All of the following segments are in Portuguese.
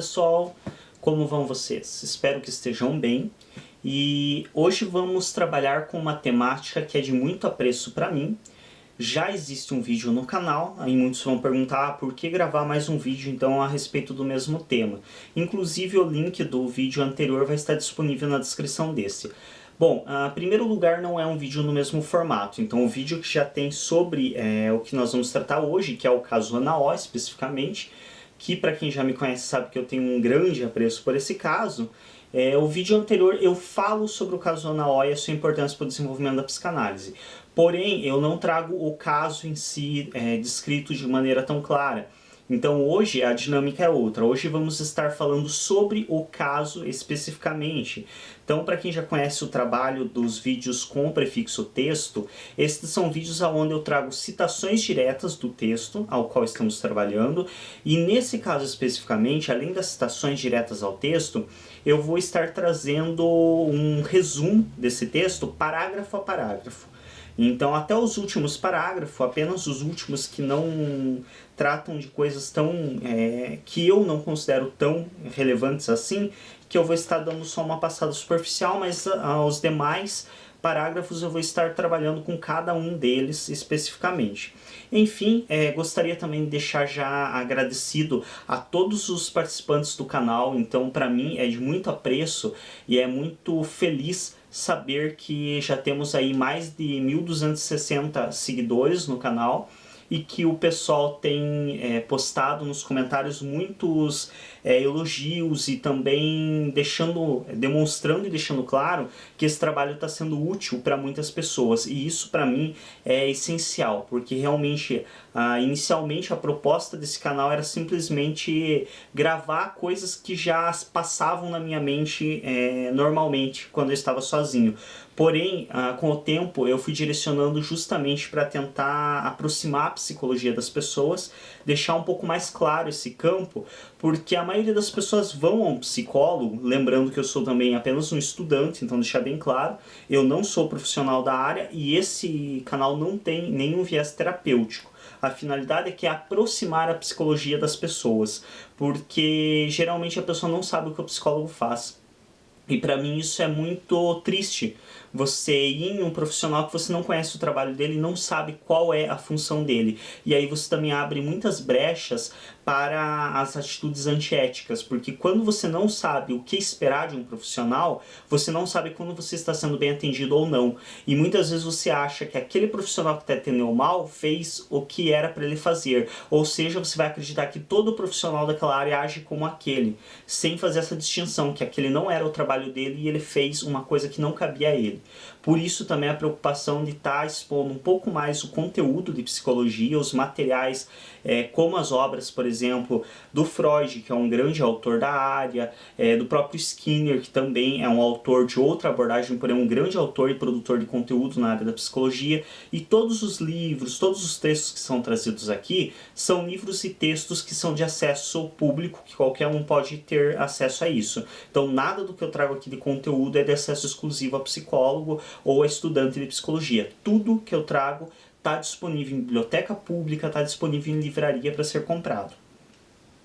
pessoal, como vão vocês? Espero que estejam bem. E hoje vamos trabalhar com uma temática que é de muito apreço para mim. Já existe um vídeo no canal, aí muitos vão perguntar por que gravar mais um vídeo então a respeito do mesmo tema. Inclusive o link do vídeo anterior vai estar disponível na descrição desse. Bom, em primeiro lugar, não é um vídeo no mesmo formato, então o vídeo que já tem sobre o que nós vamos tratar hoje, que é o caso Ana O especificamente, que para quem já me conhece sabe que eu tenho um grande apreço por esse caso. O vídeo anterior eu falo sobre o caso Ana O e a sua importância para o desenvolvimento da psicanálise. Porém, eu não trago o caso em si descrito de maneira tão clara. Então hoje a dinâmica é outra. Hoje vamos estar falando sobre o caso especificamente. Então, para quem já conhece o trabalho dos vídeos com o prefixo texto, estes são vídeos onde eu trago citações diretas do texto ao qual estamos trabalhando. E nesse caso especificamente, além das citações diretas ao texto, eu vou estar trazendo um resumo desse texto, parágrafo a parágrafo. Então, até os últimos parágrafos, apenas os últimos que não tratam de coisas tão que eu não considero tão relevantes assim, que eu vou estar dando só uma passada superficial, mas aos demais parágrafos eu vou estar trabalhando com cada um deles especificamente. Enfim, gostaria também de deixar já agradecido a todos os participantes do canal. Então, para mim é de muito apreço e é muito feliz saber que já temos aí mais de 1.260 seguidores no canal e que o pessoal tem postado nos comentários muitos elogios e também demonstrando e deixando claro que esse trabalho está sendo útil para muitas pessoas. E isso para mim é essencial, porque realmente inicialmente a proposta desse canal era simplesmente gravar coisas que já passavam na minha mente normalmente quando eu estava sozinho. Porém, com o tempo eu fui direcionando justamente para tentar aproximar a psicologia das pessoas, deixar um pouco mais claro esse campo, porque a maioria das pessoas vão a um psicólogo, lembrando que eu sou também apenas um estudante, então deixar bem claro, eu não sou profissional da área e esse canal não tem nenhum viés terapêutico. A finalidade é que é aproximar a psicologia das pessoas, porque geralmente a pessoa não sabe o que o psicólogo faz. E para mim isso é muito triste, você ir em um profissional que você não conhece o trabalho dele e não sabe qual é a função dele. E aí você também abre muitas brechas para as atitudes antiéticas, porque quando você não sabe o que esperar de um profissional, você não sabe quando você está sendo bem atendido ou não. E muitas vezes você acha que aquele profissional que está atendendo mal fez o que era para ele fazer. Ou seja, você vai acreditar que todo profissional daquela área age como aquele, sem fazer essa distinção, que aquele não era o trabalho dele e ele fez uma coisa que não cabia a ele. Por isso também a preocupação de estar expondo um pouco mais o conteúdo de psicologia, os materiais, como as obras, por exemplo, do Freud, que é um grande autor da área, do próprio Skinner, que também é um autor de outra abordagem, porém um grande autor e produtor de conteúdo na área da psicologia, e todos os livros, todos os textos que são trazidos aqui, são livros e textos que são de acesso público, que qualquer um pode ter acesso a isso. Então nada do que eu trago aqui de conteúdo é de acesso exclusivo a psicólogo ou a estudante de psicologia. Tudo que eu trago está disponível em biblioteca pública, está disponível em livraria para ser comprado.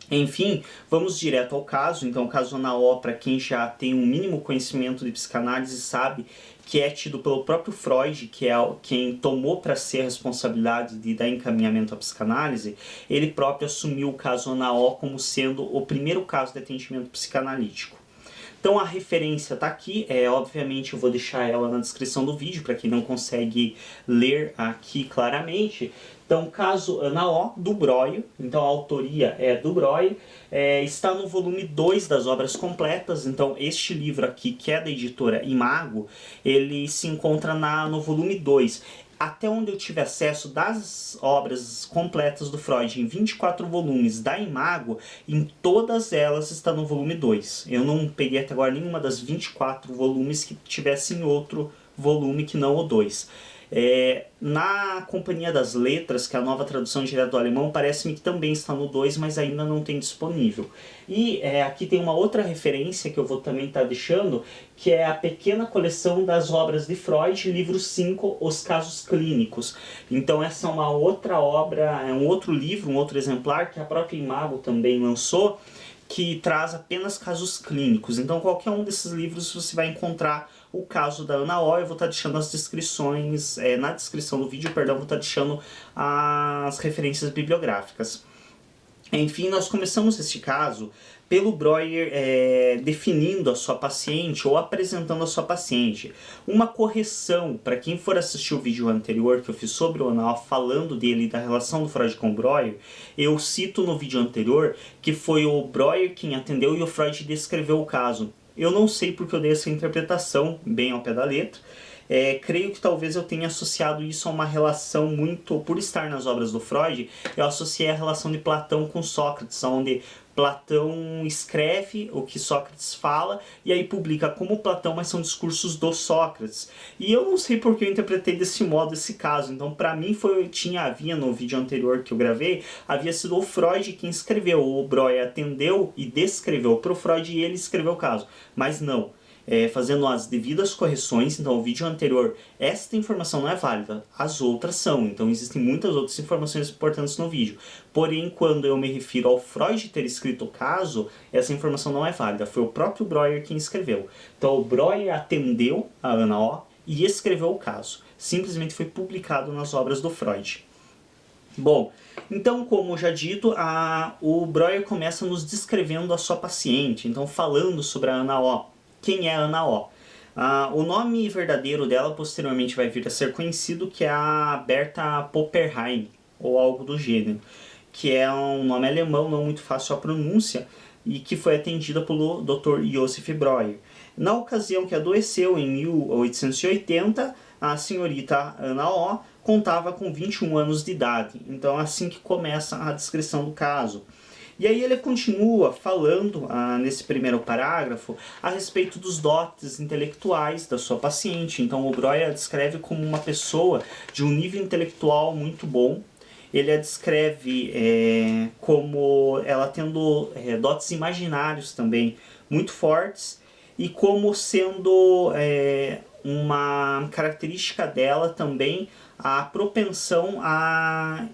Enfim, vamos direto ao caso. Então, o caso Ana O, para quem já tem um mínimo conhecimento de psicanálise, sabe que é tido pelo próprio Freud, que é quem tomou para si a responsabilidade de dar encaminhamento à psicanálise. Ele próprio assumiu o caso Ana O como sendo o primeiro caso de atendimento psicanalítico. Então a referência está aqui, obviamente eu vou deixar ela na descrição do vídeo para quem não consegue ler aqui claramente. Então, caso Ana O, do Breuer, então a autoria é do Breuer, está no volume 2 das obras completas. Então este livro aqui, que é da editora Imago, ele se encontra no volume 2. Até onde eu tive acesso das obras completas do Freud, em 24 volumes da Imago, em todas elas está no volume 2. Eu não peguei até agora nenhuma das 24 volumes que tivesse em outro volume que não o 2. Na Companhia das Letras, que é a nova tradução direta do alemão, parece-me que também está no 2, mas ainda não tem disponível. E aqui tem uma outra referência que eu vou também estar deixando, que é a pequena coleção das obras de Freud, livro 5, Os Casos Clínicos. Então essa é uma outra obra, é um outro livro, um outro exemplar, que a própria Imago também lançou, que traz apenas casos clínicos. Então qualquer um desses livros você vai encontrar o caso da Ana O. Eu vou estar deixando as descrições, na descrição do vídeo, perdão, vou estar deixando as referências bibliográficas. Enfim, nós começamos este caso pelo Breuer definindo a sua paciente ou apresentando a sua paciente. Uma correção, para quem for assistir o vídeo anterior que eu fiz sobre o Ana O, falando dele e da relação do Freud com o Breuer, eu cito no vídeo anterior que foi o Breuer quem atendeu e o Freud descreveu o caso. Eu não sei porque eu dei essa interpretação bem ao pé da letra. Creio que talvez eu tenha associado isso a uma relação muito... Por estar nas obras do Freud, eu associei a relação de Platão com Sócrates, onde Platão escreve o que Sócrates fala e aí publica como Platão, mas são discursos do Sócrates. E eu não sei porque eu interpretei desse modo esse caso. Então, para mim, havia no vídeo anterior que eu gravei, havia sido o Freud quem escreveu. O Breuer atendeu e descreveu para o Freud e ele escreveu o caso. Mas não. Fazendo as devidas correções, então o vídeo anterior, esta informação não é válida, as outras são, então existem muitas outras informações importantes no vídeo. Porém, quando eu me refiro ao Freud ter escrito o caso, essa informação não é válida, foi o próprio Breuer quem escreveu. Então o Breuer atendeu a Ana O e escreveu o caso, simplesmente foi publicado nas obras do Freud. Bom, então, como já dito, o Breuer começa nos descrevendo a sua paciente, então falando sobre a Ana O. Quem é a Ana O? O nome verdadeiro dela posteriormente vai vir a ser conhecido, que é a Berta Popperheim, ou algo do gênero, que é um nome alemão, não muito fácil a pronúncia, e que foi atendida pelo Dr. Josef Breuer. Na ocasião que adoeceu, em 1880, a senhorita Ana O contava com 21 anos de idade, então é assim que começa a descrição do caso. E aí ele continua falando, nesse primeiro parágrafo, a respeito dos dotes intelectuais da sua paciente. Então o Breuer a descreve como uma pessoa de um nível intelectual muito bom. Ele a descreve como ela tendo dotes imaginários também muito fortes, e como sendo uma característica dela também a propensão a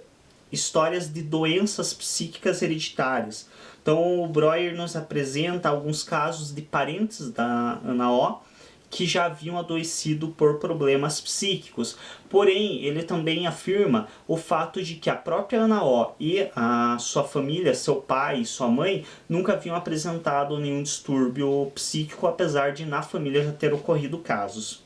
histórias de doenças psíquicas hereditárias. Então o Breuer nos apresenta alguns casos de parentes da Ana O que já haviam adoecido por problemas psíquicos. Porém, ele também afirma o fato de que a própria Ana O e a sua família, seu pai e sua mãe, nunca haviam apresentado nenhum distúrbio psíquico, apesar de na família já ter ocorrido casos.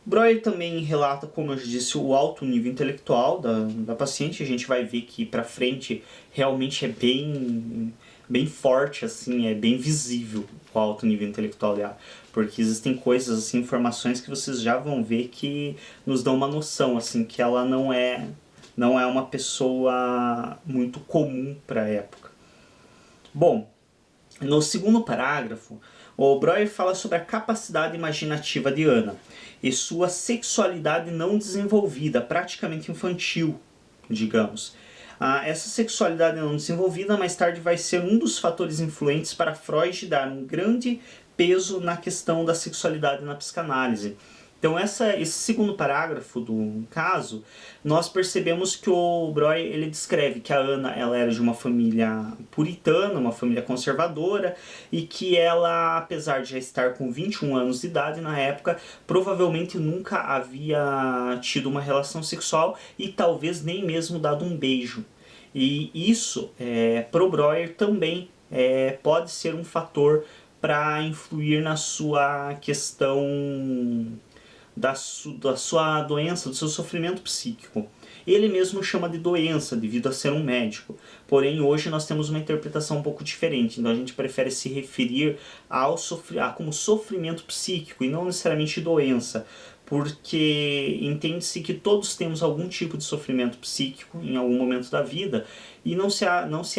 Breuer também relata, como eu já disse, o alto nível intelectual da paciente. A gente vai ver que pra frente realmente é bem forte, assim, é bem visível o alto nível intelectual dela. Porque existem coisas, assim, informações que vocês já vão ver que nos dão uma noção, assim, que ela não é uma pessoa muito comum para a época. Bom, no segundo parágrafo, o Breuer fala sobre a capacidade imaginativa de Ana e sua sexualidade não desenvolvida, praticamente infantil, digamos. Essa sexualidade não desenvolvida mais tarde vai ser um dos fatores influentes para Freud dar um grande peso na questão da sexualidade na psicanálise. Então esse segundo parágrafo do caso, nós percebemos que o Breuer ele descreve que a Ana ela era de uma família puritana, uma família conservadora, e que ela, apesar de já estar com 21 anos de idade na época, provavelmente nunca havia tido uma relação sexual e talvez nem mesmo dado um beijo. E isso, para o Breuer, também pode ser um fator para influir na sua questão da sua doença, do seu sofrimento psíquico. Ele mesmo chama de doença, devido a ser um médico. Porém, hoje nós temos uma interpretação um pouco diferente. Então a gente prefere se referir como sofrimento psíquico e não necessariamente doença. Porque entende-se que todos temos algum tipo de sofrimento psíquico em algum momento da vida. E não se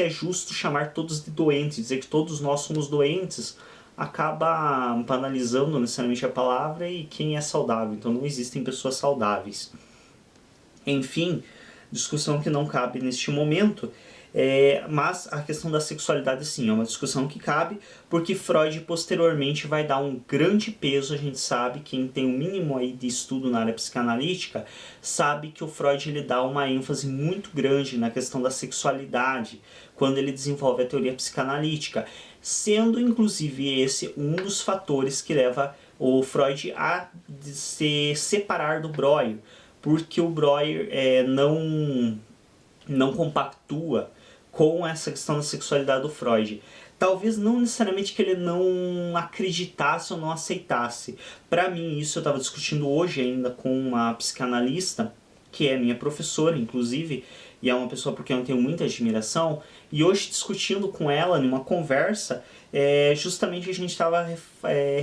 é justo chamar todos de doentes, dizer que todos nós somos doentes, acaba banalizando necessariamente a palavra e quem é saudável. Então não existem pessoas saudáveis. Enfim, discussão que não cabe neste momento. Mas a questão da sexualidade, sim, é uma discussão que cabe, porque Freud posteriormente vai dar um grande peso. A gente sabe, quem tem um mínimo aí de estudo na área psicanalítica, sabe que o Freud ele dá uma ênfase muito grande na questão da sexualidade, quando ele desenvolve a teoria psicanalítica, sendo inclusive esse um dos fatores que leva o Freud a se separar do Breuer, porque o Breuer não compactua com essa questão da sexualidade do Freud. Talvez não necessariamente que ele não acreditasse ou não aceitasse. Para mim, isso eu estava discutindo hoje ainda com uma psicanalista, que é minha professora, inclusive, e é uma pessoa por quem eu tenho muita admiração, e hoje discutindo com ela, numa conversa, justamente a gente estava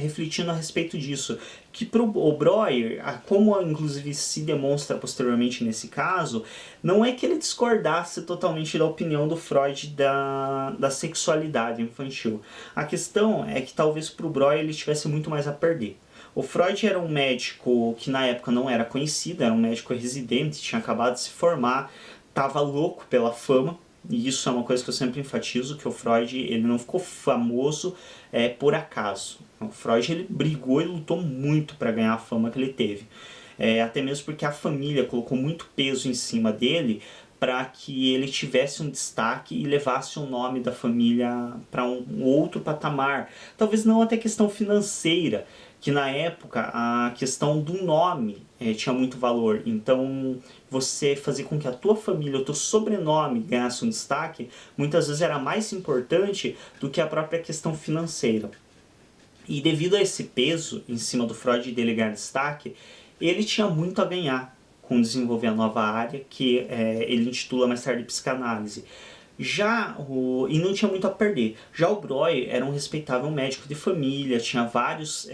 refletindo a respeito disso, que para o Breuer, como inclusive se demonstra posteriormente nesse caso, não é que ele discordasse totalmente da opinião do Freud da sexualidade infantil. A questão é que talvez para o Breuer ele tivesse muito mais a perder. O Freud era um médico que na época não era conhecido, era um médico residente, tinha acabado de se formar, estava louco pela fama, e isso é uma coisa que eu sempre enfatizo, que o Freud ele não ficou famoso por acaso. O Freud ele brigou e lutou muito para ganhar a fama que ele teve. Até mesmo porque a família colocou muito peso em cima dele para que ele tivesse um destaque e levasse o nome da família para um outro patamar. Talvez não até questão financeira, que na época a questão do nome tinha muito valor. Então você fazer com que a tua família, o teu sobrenome ganhasse um destaque, muitas vezes era mais importante do que a própria questão financeira. E devido a esse peso em cima do Freud de delegar destaque, ele tinha muito a ganhar com desenvolver a nova área, que ele intitula mais tarde psicanálise. E não tinha muito a perder. Já o Breuer era um respeitável médico de família, tinha vários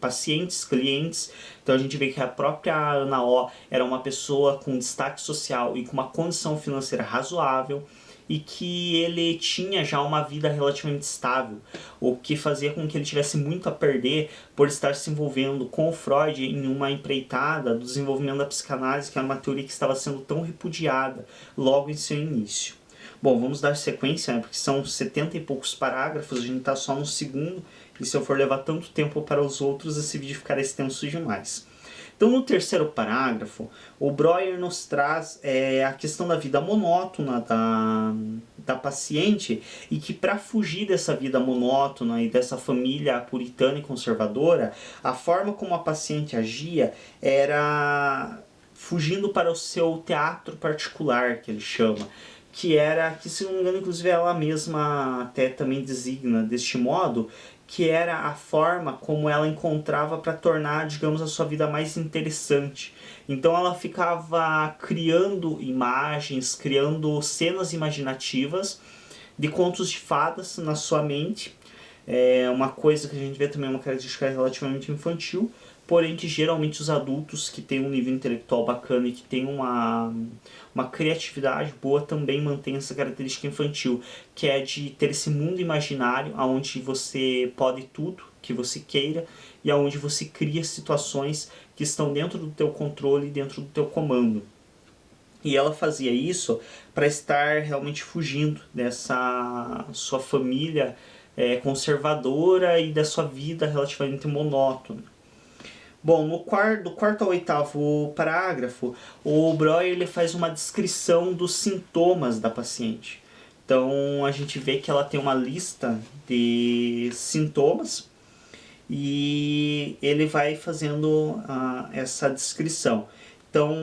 pacientes, clientes. Então a gente vê que a própria Ana O era uma pessoa com destaque social e com uma condição financeira razoável, e que ele tinha já uma vida relativamente estável, o que fazia com que ele tivesse muito a perder por estar se envolvendo com o Freud em uma empreitada do desenvolvimento da psicanálise, que era uma teoria que estava sendo tão repudiada logo em seu início. Bom, vamos dar sequência, né, porque são 70 e poucos parágrafos, a gente está só no segundo, e se eu for levar tanto tempo para os outros, esse vídeo ficará extenso demais. Então, no terceiro parágrafo, o Breuer nos traz a questão da vida monótona da paciente, e que para fugir dessa vida monótona e dessa família puritana e conservadora, a forma como a paciente agia era fugindo para o seu teatro particular, que ele chama, que se não me engano, inclusive ela mesma até também designa deste modo, que era a forma como ela encontrava para tornar, digamos, a sua vida mais interessante. Então ela ficava criando imagens, criando cenas imaginativas de contos de fadas na sua mente. É uma coisa que a gente vê também, uma característica relativamente infantil, porém que geralmente os adultos que têm um nível intelectual bacana e que têm uma criatividade boa também mantêm essa característica infantil, que é de ter esse mundo imaginário onde você pode tudo que você queira e onde você cria situações que estão dentro do teu controle e dentro do teu comando. E ela fazia isso para estar realmente fugindo dessa sua família conservadora e da sua vida relativamente monótona. Bom, do quarto ao oitavo parágrafo, o Breuer ele faz uma descrição dos sintomas da paciente. Então a gente vê que ela tem uma lista de sintomas e ele vai fazendo essa descrição. Então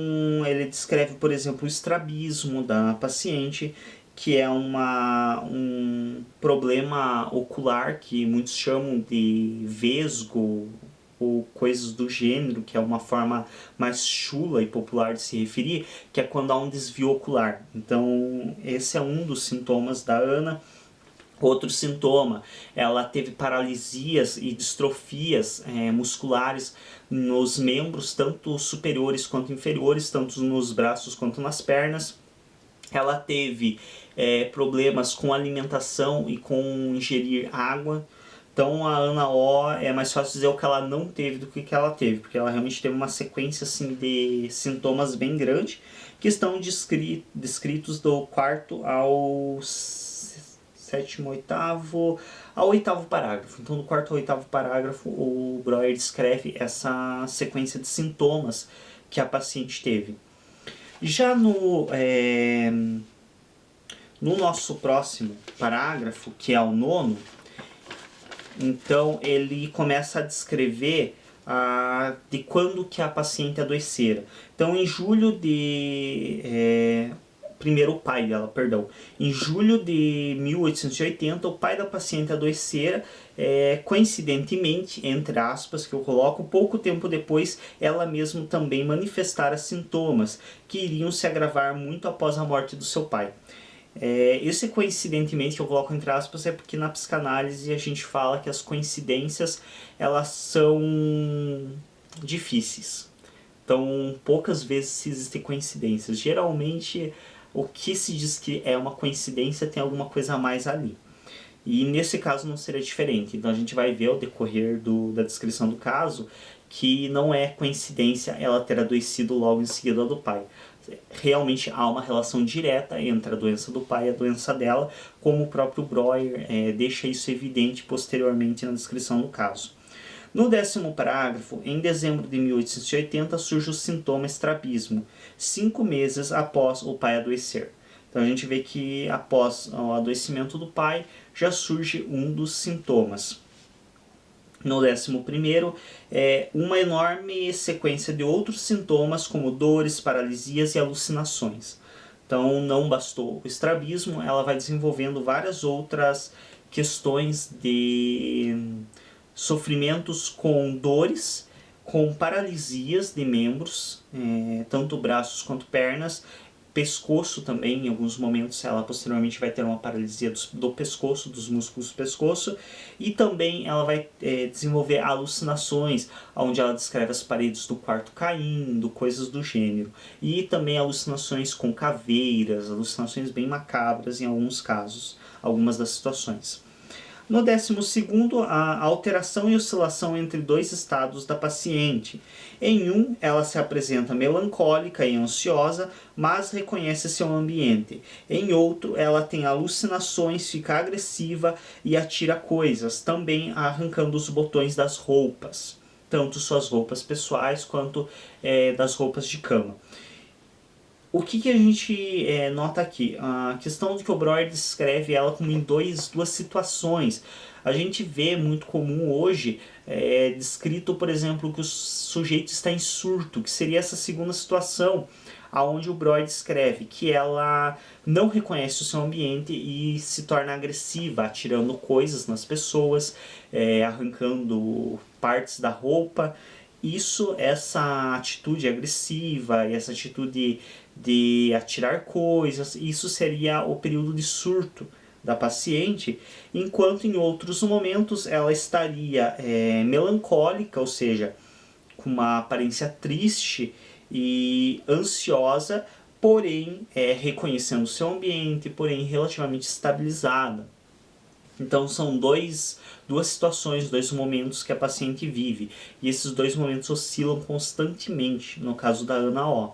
ele descreve, por exemplo, o estrabismo da paciente, que é um problema ocular que muitos chamam de vesgo ou coisas do gênero, que é uma forma mais chula e popular de se referir, que é quando há um desvio ocular. Então esse é um dos sintomas da Ana. Outro sintoma, ela teve paralisias e distrofias musculares nos membros, tanto superiores quanto inferiores, tanto nos braços quanto nas pernas. Ela teve problemas com alimentação e com ingerir água. Então a Ana O é mais fácil dizer o que ela não teve do que ela teve, porque ela realmente teve uma sequência assim de sintomas bem grande, que estão descritos do quarto ao sétimo, oitavo, ao oitavo parágrafo. Então do quarto ao oitavo parágrafo o Breuer descreve essa sequência de sintomas que a paciente teve. Já no nosso próximo parágrafo, que é o nono, então ele começa a descrever de quando que a paciente adoecera. Então em julho de... primeiro o pai dela, perdão. Em julho de 1880, o pai da paciente adoecera, coincidentemente, entre aspas, que eu coloco, pouco tempo depois, ela mesma também manifestara sintomas que iriam se agravar muito após a morte do seu pai. Esse coincidentemente que eu coloco entre aspas é porque na psicanálise a gente fala que as coincidências elas são difíceis. Então poucas vezes existem coincidências. Geralmente o que se diz que é uma coincidência tem alguma coisa a mais ali. E nesse caso não seria diferente. Então a gente vai ver ao decorrer da descrição do caso que não é coincidência ela ter adoecido logo em seguida do pai. Realmente há uma relação direta entre a doença do pai e a doença dela, como o próprio Breuer deixa isso evidente posteriormente na descrição do caso. No 10º parágrafo, em dezembro de 1880, surge o sintoma estrabismo, 5 meses após o pai adoecer. Então a gente vê que após o adoecimento do pai, já surge um dos sintomas. No 11º, uma enorme sequência de outros sintomas, como dores, paralisias e alucinações. Então não bastou o estrabismo, ela vai desenvolvendo várias outras questões de sofrimentos com dores, com paralisias de membros, tanto braços quanto pernas, pescoço também. Em alguns momentos ela posteriormente vai ter uma paralisia do pescoço, dos músculos do pescoço, e também ela vai desenvolver alucinações, onde ela descreve as paredes do quarto caindo, coisas do gênero, e também alucinações com caveiras, alucinações bem macabras em alguns casos, algumas das situações. No 12º, a alteração e oscilação entre dois estados da paciente. Em um, ela se apresenta melancólica e ansiosa, mas reconhece seu ambiente. Em outro, ela tem alucinações, fica agressiva e atira coisas, também arrancando os botões das roupas, tanto suas roupas pessoais quanto das roupas de cama. O que a gente nota aqui? A questão de que o Breuer descreve ela como em duas situações. A gente vê muito comum hoje, descrito, por exemplo, que o sujeito está em surto, que seria essa segunda situação, aonde o Breuer descreve que ela não reconhece o seu ambiente e se torna agressiva, atirando coisas nas pessoas, arrancando partes da roupa. Essa atitude agressiva e essa atitude de atirar coisas, isso seria o período de surto da paciente, enquanto em outros momentos ela estaria melancólica, ou seja, com uma aparência triste e ansiosa, porém reconhecendo o seu ambiente, porém relativamente estabilizada. Então são duas situações, dois momentos que a paciente vive, e esses dois momentos oscilam constantemente, no caso da Ana O.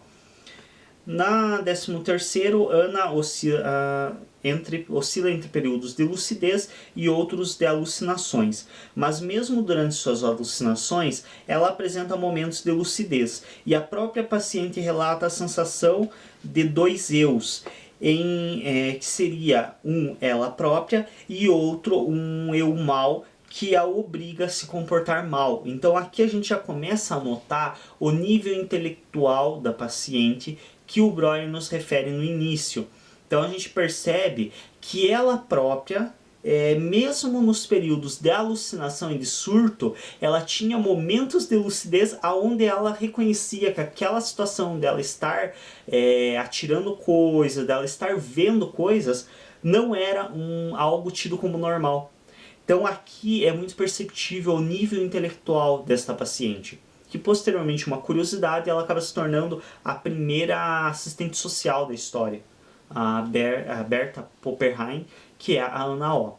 Na 13º, Ana oscila entre períodos de lucidez e outros de alucinações, mas mesmo durante suas alucinações, ela apresenta momentos de lucidez, e a própria paciente relata a sensação de dois eus, que seria um ela própria e outro um eu mal, que a obriga a se comportar mal. Então aqui a gente já começa a notar o nível intelectual da paciente que o Breuer nos refere no início. Então a gente percebe que ela própria, mesmo nos períodos de alucinação e de surto, ela tinha momentos de lucidez onde ela reconhecia que aquela situação dela estar atirando coisas, dela estar vendo coisas, não era algo tido como normal. Então aqui é muito perceptível o nível intelectual desta paciente, que posteriormente, uma curiosidade, ela acaba se tornando a primeira assistente social da história, a Berta Popperheim, que é a Ana O.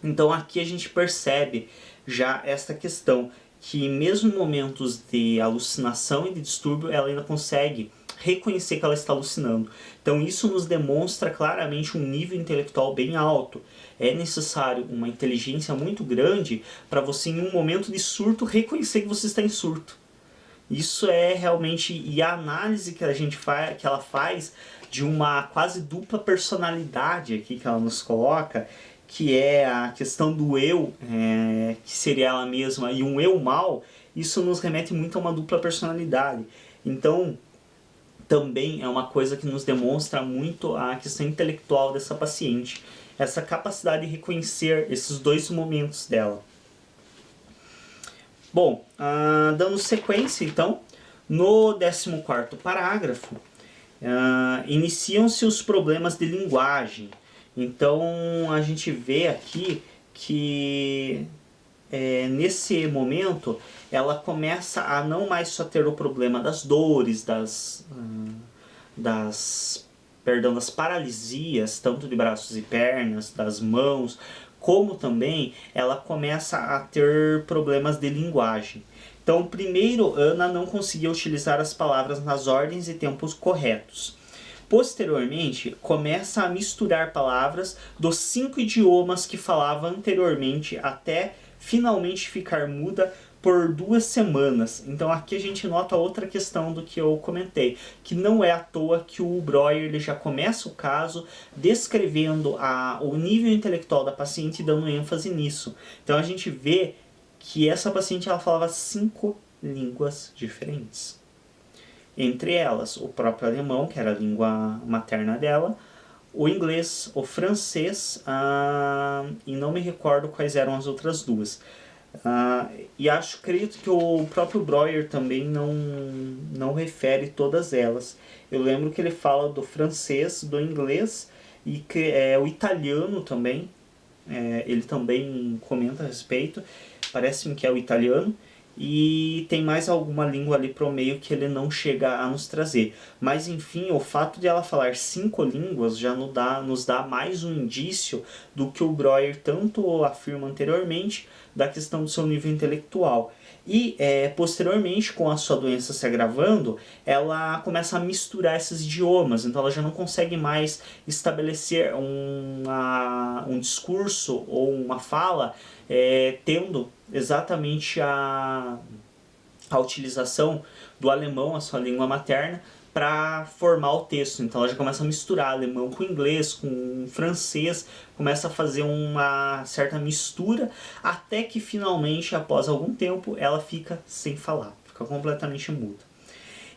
Então aqui a gente percebe já esta questão, que mesmo em momentos de alucinação e de distúrbio, ela ainda consegue reconhecer que ela está alucinando. Então isso nos demonstra claramente um nível intelectual bem alto. É necessário uma inteligência muito grande para você, em um momento de surto, reconhecer que você está em surto. Isso é realmente... E a análise que a gente faz, que ela faz de uma quase dupla personalidade aqui que ela nos coloca, que é a questão do eu, que seria ela mesma, e um eu mal, isso nos remete muito a uma dupla personalidade. Então, também é uma coisa que nos demonstra muito a questão intelectual dessa paciente, essa capacidade de reconhecer esses dois momentos dela. Bom, dando sequência então, no 14º parágrafo, iniciam-se os problemas de linguagem. Então a gente vê aqui que nesse momento ela começa a não mais só ter o problema das dores, das paralisias, tanto de braços e pernas, das mãos, como também ela começa a ter problemas de linguagem. Então, primeiro, Ana não conseguia utilizar as palavras nas ordens e tempos corretos. Posteriormente, começa a misturar palavras dos 5 idiomas que falava anteriormente, até finalmente ficar muda por 2 semanas. Então aqui a gente nota outra questão do que eu comentei, que não é à toa que o Breuer ele já começa o caso descrevendo o nível intelectual da paciente e dando ênfase nisso. Então a gente vê que essa paciente ela falava 5 línguas diferentes. Entre elas, o próprio alemão, que era a língua materna dela, o inglês, o francês, e não me recordo quais eram as outras duas. E creio que o próprio Breuer também não refere todas elas. Eu lembro que ele fala do francês, do inglês e que o italiano também. Ele também comenta a respeito. Parece-me que é o italiano. E tem mais alguma língua ali pro meio que ele não chega a nos trazer. Mas enfim, o fato de ela falar 5 línguas já nos dá mais um indício do que o Breuer tanto afirma anteriormente, da questão do seu nível intelectual. E posteriormente, com a sua doença se agravando, ela começa a misturar esses idiomas, então ela já não consegue mais estabelecer um discurso ou uma fala tendo exatamente a utilização do alemão, a sua língua materna, para formar o texto. Então ela já começa a misturar alemão com inglês, com francês, começa a fazer uma certa mistura, até que finalmente, após algum tempo, ela fica sem falar, fica completamente muda.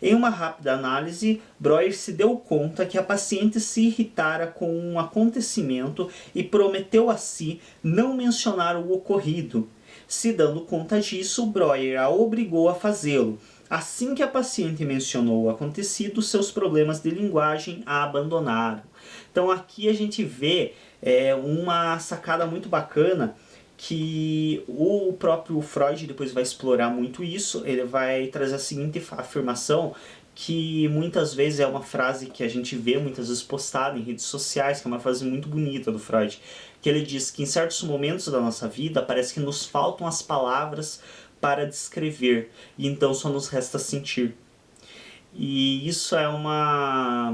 Em uma rápida análise, Breuer se deu conta que a paciente se irritara com um acontecimento e prometeu a si não mencionar o ocorrido. Se dando conta disso, Breuer a obrigou a fazê-lo. Assim que a paciente mencionou o acontecido, seus problemas de linguagem a abandonaram. Então aqui a gente vê uma sacada muito bacana, que o próprio Freud depois vai explorar muito isso. Ele vai trazer a seguinte afirmação, que muitas vezes é uma frase que a gente vê muitas vezes postada em redes sociais, que é uma frase muito bonita do Freud, que ele diz que em certos momentos da nossa vida parece que nos faltam as palavras para descrever, e então só nos resta sentir. E isso é uma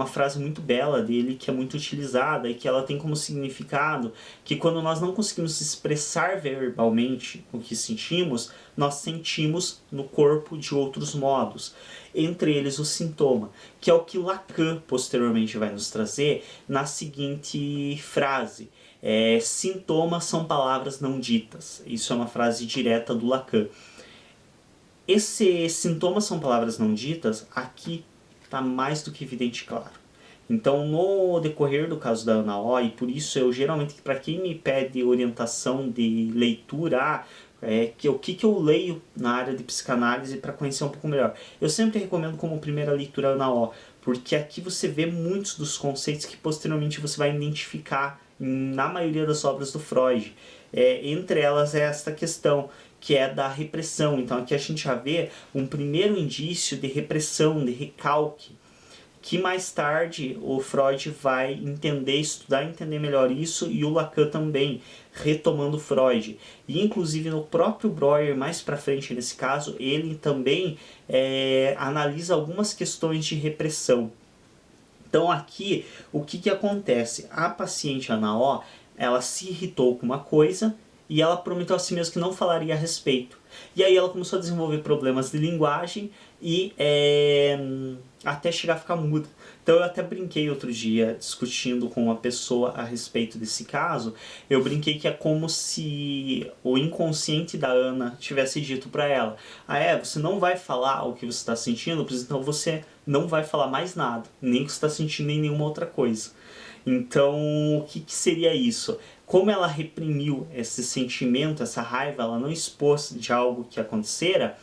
frase muito bela dele, que é muito utilizada e que ela tem como significado que quando nós não conseguimos expressar verbalmente o que sentimos, nós sentimos no corpo de outros modos, entre eles o sintoma, que é o que Lacan posteriormente vai nos trazer na seguinte frase: sintomas são palavras não ditas. Isso é uma frase direta do Lacan. Esses sintomas são palavras não ditas, aqui está mais do que evidente e claro. Então, no decorrer do caso da Ana O, e por isso eu geralmente, para quem me pede orientação de leitura, o que eu leio na área de psicanálise para conhecer um pouco melhor, eu sempre recomendo como primeira leitura Ana O, porque aqui você vê muitos dos conceitos que posteriormente você vai identificar na maioria das obras do Freud. Entre elas é esta questão, que é da repressão. Então aqui a gente já vê um primeiro indício de repressão, de recalque, que mais tarde o Freud vai entender, estudar e entender melhor isso, e o Lacan também, retomando Freud. E inclusive no próprio Breuer, mais para frente nesse caso, ele também analisa algumas questões de repressão. Então aqui, o que acontece? A paciente Ana O, ela se irritou com uma coisa e ela prometeu a si mesma que não falaria a respeito. E aí ela começou a desenvolver problemas de linguagem e até chegar a ficar muda. Então eu até brinquei outro dia, discutindo com uma pessoa a respeito desse caso, eu brinquei que é como se o inconsciente da Ana tivesse dito para ela: você não vai falar o que você está sentindo, então você não vai falar mais nada, nem o que você está sentindo, nem nenhuma outra coisa. Então, o que seria isso? Como ela reprimiu esse sentimento, essa raiva, ela não expôs de algo que acontecera,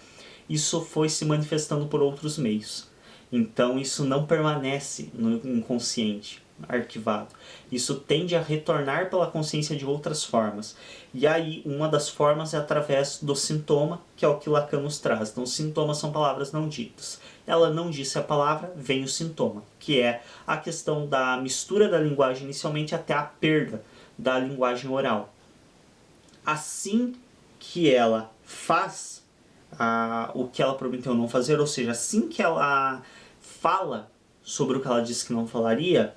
isso foi se manifestando por outros meios. Então, isso não permanece no inconsciente arquivado. Isso tende a retornar pela consciência de outras formas. E aí, uma das formas é através do sintoma, que é o que Lacan nos traz. Então, sintomas são palavras não ditas. Ela não disse a palavra, vem o sintoma, que é a questão da mistura da linguagem inicialmente até a perda da linguagem oral. Assim que ela faz o que ela prometeu não fazer, ou seja, assim que ela fala sobre o que ela disse que não falaria,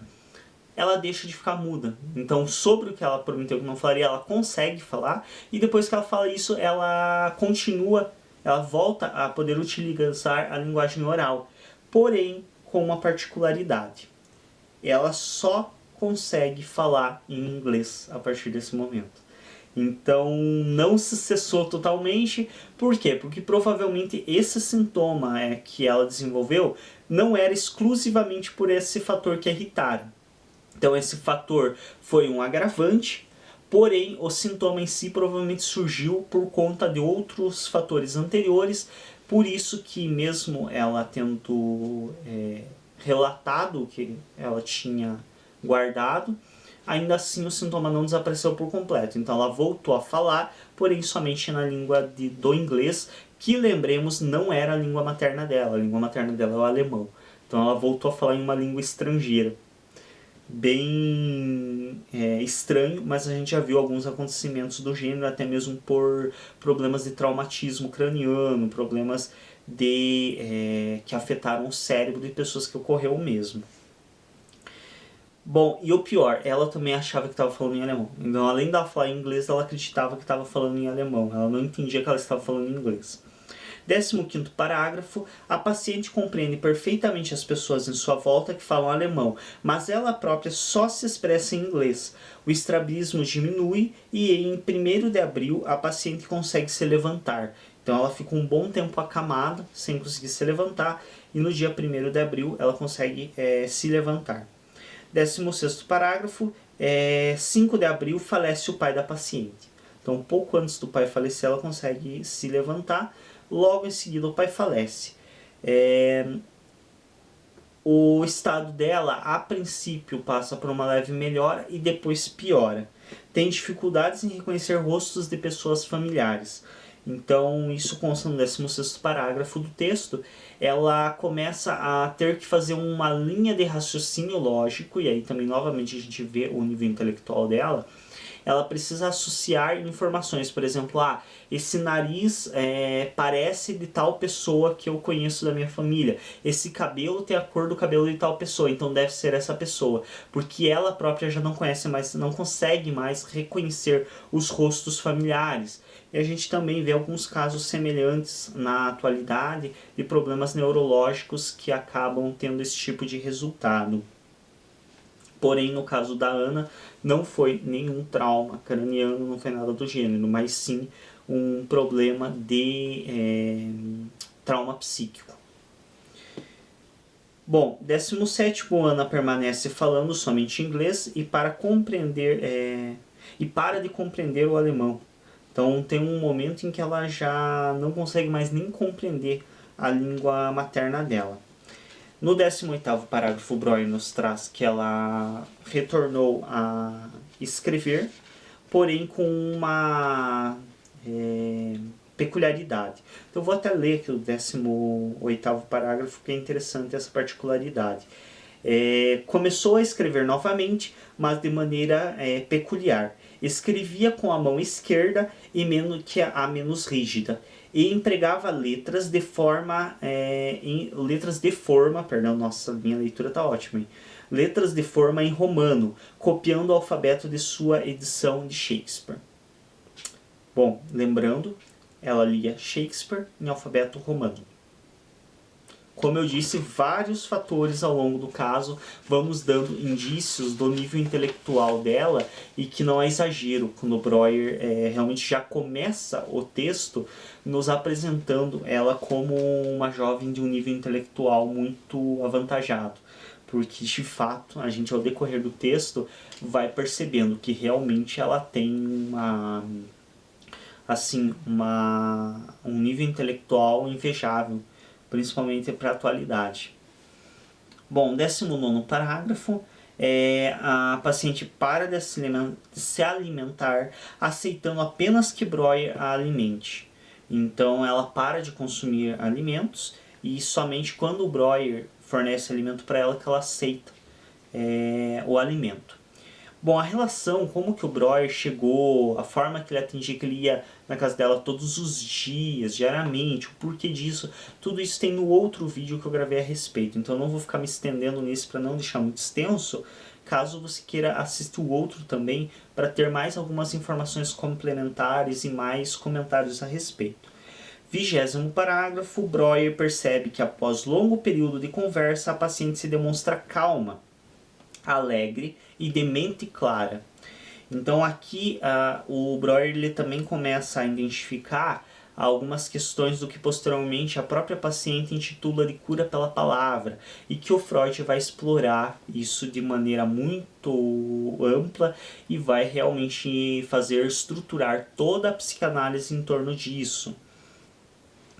ela deixa de ficar muda. Então, sobre o que ela prometeu que não falaria, ela consegue falar, e depois que ela fala isso, ela continua, ela volta a poder utilizar a linguagem oral, porém com uma particularidade: ela só consegue falar em inglês a partir desse momento. Então não se cessou totalmente. Por quê? Porque provavelmente esse sintoma que ela desenvolveu não era exclusivamente por esse fator que irritaram. Então esse fator foi um agravante, porém o sintoma em si provavelmente surgiu por conta de outros fatores anteriores. Por isso que mesmo ela tendo relatado o que ela tinha guardado, ainda assim o sintoma não desapareceu por completo. Então ela voltou a falar, porém somente na língua do inglês, que, lembremos, não era a língua materna dela. A língua materna dela é o alemão. Então ela voltou a falar em uma língua estrangeira. Bem estranho, mas a gente já viu alguns acontecimentos do gênero, até mesmo por problemas de traumatismo craniano, problemas que afetaram o cérebro de pessoas que ocorreu o mesmo. Bom, e o pior, ela também achava que estava falando em alemão. Então, além de ela falar em inglês, ela acreditava que estava falando em alemão. Ela não entendia que ela estava falando em inglês. 15º parágrafo. A paciente compreende perfeitamente as pessoas em sua volta que falam alemão, mas ela própria só se expressa em inglês. O estrabismo diminui e em 1º de abril a paciente consegue se levantar. Então ela fica um bom tempo acamada, sem conseguir se levantar, e no dia 1º de abril ela consegue se levantar. 16º parágrafo, 5 de abril falece o pai da paciente. Então, pouco antes do pai falecer, ela consegue se levantar. Logo em seguida, o pai falece. O estado dela, a princípio, passa por uma leve melhora e depois piora. Tem dificuldades em reconhecer rostos de pessoas familiares. Então, isso consta no 16º parágrafo do texto. Ela começa a ter que fazer uma linha de raciocínio lógico, e aí também novamente a gente vê o nível intelectual dela. Ela precisa associar informações, por exemplo, esse nariz parece de tal pessoa que eu conheço da minha família, esse cabelo tem a cor do cabelo de tal pessoa, então deve ser essa pessoa, porque ela própria já não conhece mais, não consegue mais reconhecer os rostos familiares. E a gente também vê alguns casos semelhantes na atualidade de problemas neurológicos que acabam tendo esse tipo de resultado. Porém, no caso da Ana, não foi nenhum trauma craniano, não foi nada do gênero, mas sim um problema de trauma psíquico. Bom, 17º Ana permanece falando somente inglês e para de compreender o alemão. Então tem um momento em que ela já não consegue mais nem compreender a língua materna dela. No 18º parágrafo, Breuer nos traz que ela retornou a escrever, porém com uma peculiaridade. Então eu vou até ler aqui o 18º parágrafo, que é interessante essa particularidade. Começou a escrever novamente, mas de maneira peculiar. Escrevia com a mão esquerda e menos rígida, e empregava letras de forma, nossa, minha leitura tá ótima, hein? Letras de forma em romano, copiando o alfabeto de sua edição de Shakespeare. Bom, lembrando, ela lia Shakespeare em alfabeto romano. Como eu disse, vários fatores ao longo do caso vamos dando indícios do nível intelectual dela, e que não é exagero quando o Breuer realmente já começa o texto nos apresentando ela como uma jovem de um nível intelectual muito avantajado. Porque, de fato, a gente, ao decorrer do texto, vai percebendo que realmente ela tem um nível intelectual invejável, principalmente para a atualidade. Bom, 19º parágrafo. A paciente para de se alimentar, aceitando apenas que Breuer a alimente. Então, ela para de consumir alimentos, e somente quando o Breuer fornece alimento para ela que ela aceita o alimento. Bom, a relação, como que o Breuer chegou, a forma que ele atingia, que ele ia na casa dela todos os dias, diariamente, o porquê disso, tudo isso tem no outro vídeo que eu gravei a respeito. Então eu não vou ficar me estendendo nisso para não deixar muito extenso, caso você queira assistir o outro também, para ter mais algumas informações complementares e mais comentários a respeito. 20º parágrafo, Breuer percebe que após longo período de conversa, a paciente se demonstra calma, alegre e de mente clara. Então aqui o Breuer ele também começa a identificar algumas questões do que posteriormente a própria paciente intitula de cura pela palavra, e que o Freud vai explorar isso de maneira muito ampla e vai realmente fazer estruturar toda a psicanálise em torno disso.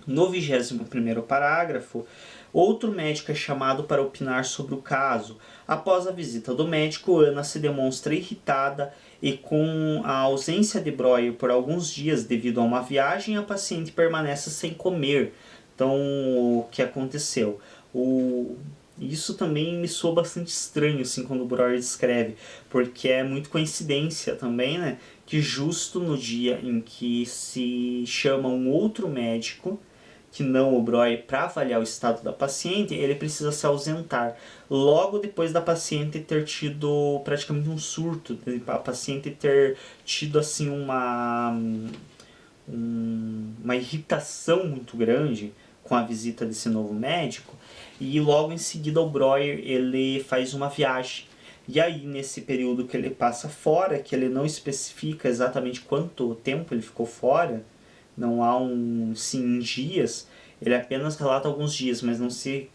No 21º parágrafo, outro médico é chamado para opinar sobre o caso. Após a visita do médico, Ana se demonstra irritada, e com a ausência de Breuer por alguns dias devido a uma viagem, a paciente permanece sem comer. Então, o que aconteceu? Isso também me soa bastante estranho, assim, quando o Breuer descreve, porque é muito coincidência também, né? Que justo no dia em que se chama um outro médico, que não o Breuer, para avaliar o estado da paciente, ele precisa se ausentar logo depois da paciente ter tido praticamente um surto, a paciente ter tido assim uma irritação muito grande com a visita desse novo médico, e logo em seguida o Breuer ele faz uma viagem. E aí, nesse período que ele passa fora, que ele não especifica exatamente quanto tempo ele ficou fora, não há sim dias, ele apenas relata alguns dias, mas não se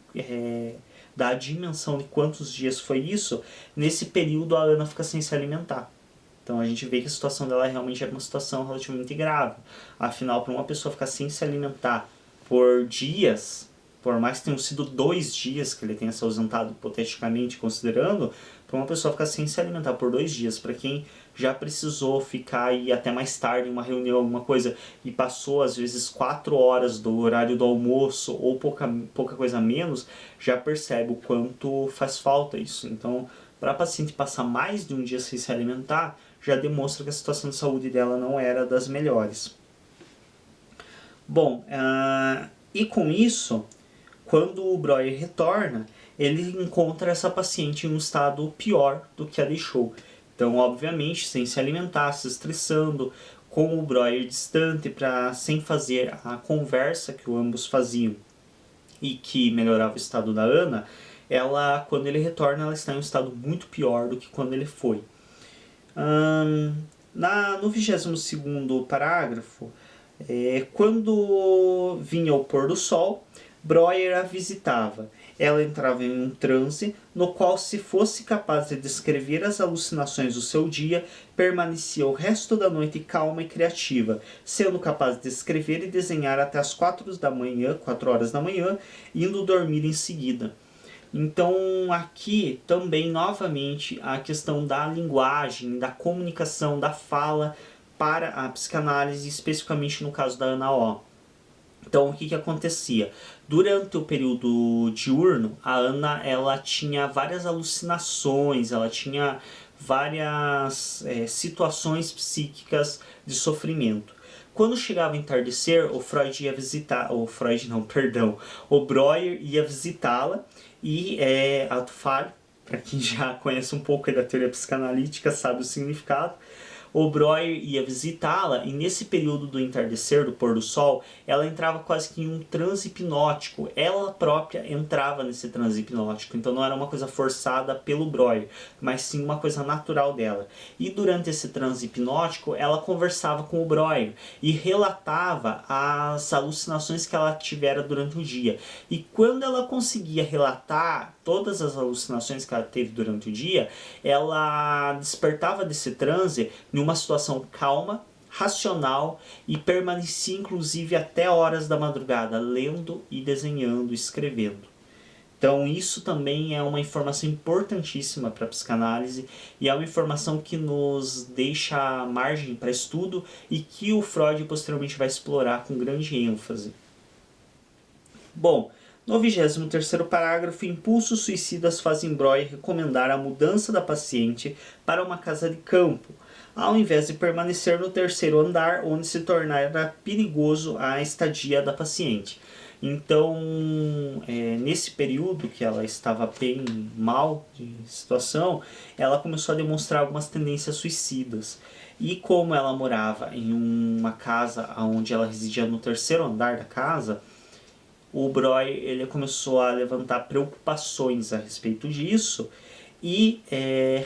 dá a dimensão de quantos dias foi isso. Nesse período a Ana fica sem se alimentar. Então a gente vê que a situação dela realmente é uma situação relativamente grave. Afinal, para uma pessoa ficar sem se alimentar por dias, por mais que tenham sido 2 dias que ele tenha se ausentado, hipoteticamente considerando, para uma pessoa ficar sem se alimentar por 2 dias, para quem já precisou ficar aí até mais tarde em uma reunião, alguma coisa, e passou às vezes 4 horas do horário do almoço ou pouca coisa menos, já percebe o quanto faz falta isso. Então, para a paciente passar mais de um dia sem se alimentar, já demonstra que a situação de saúde dela não era das melhores. Bom, e com isso, quando o Breuer retorna, ele encontra essa paciente em um estado pior do que a deixou. Então, obviamente, sem se alimentar, se estressando, com o Breuer distante, sem fazer a conversa que ambos faziam e que melhorava o estado da Ana, quando ele retorna, ela está em um estado muito pior do que quando ele foi. No 22º parágrafo, quando vinha o pôr do sol, Breuer a visitava. Ela entrava em um transe, no qual, se fosse capaz de descrever as alucinações do seu dia, permanecia o resto da noite calma e criativa, sendo capaz de escrever e desenhar até as 4 horas da manhã, indo dormir em seguida. Então, aqui também, novamente, a questão da linguagem, da comunicação, da fala para a psicanálise, especificamente no caso da Ana O. Então, o que acontecia? Durante o período diurno, a Ana ela tinha várias alucinações, ela tinha várias situações psíquicas de sofrimento. Quando chegava o entardecer, o Freud ia visitar, o Freud não, perdão, o Breuer ia visitá-la e ato falho, para quem já conhece um pouco da teoria psicanalítica sabe o significado. O Breuer ia visitá-la e nesse período do entardecer, do pôr do sol, ela entrava quase que em um transe hipnótico. Ela própria entrava nesse transe hipnótico, então não era uma coisa forçada pelo Breuer, mas sim uma coisa natural dela. E durante esse transe hipnótico, ela conversava com o Breuer e relatava as alucinações que ela tivera durante o dia. E quando ela conseguia relatar todas as alucinações que ela teve durante o dia, ela despertava desse transe numa situação calma, racional e permanecia inclusive até horas da madrugada, lendo e desenhando, escrevendo. Então isso também é uma informação importantíssima para a psicanálise e é uma informação que nos deixa margem para estudo e que o Freud posteriormente vai explorar com grande ênfase. Bom, no 23º parágrafo, impulsos suicidas fazem Breuer recomendar a mudança da paciente para uma casa de campo, ao invés de permanecer no terceiro andar, onde se tornara perigoso a estadia da paciente. Então, nesse período que ela estava bem mal de situação, ela começou a demonstrar algumas tendências suicidas. E como ela morava em uma casa onde ela residia no terceiro andar da casa, o Breuer ele começou a levantar preocupações a respeito disso e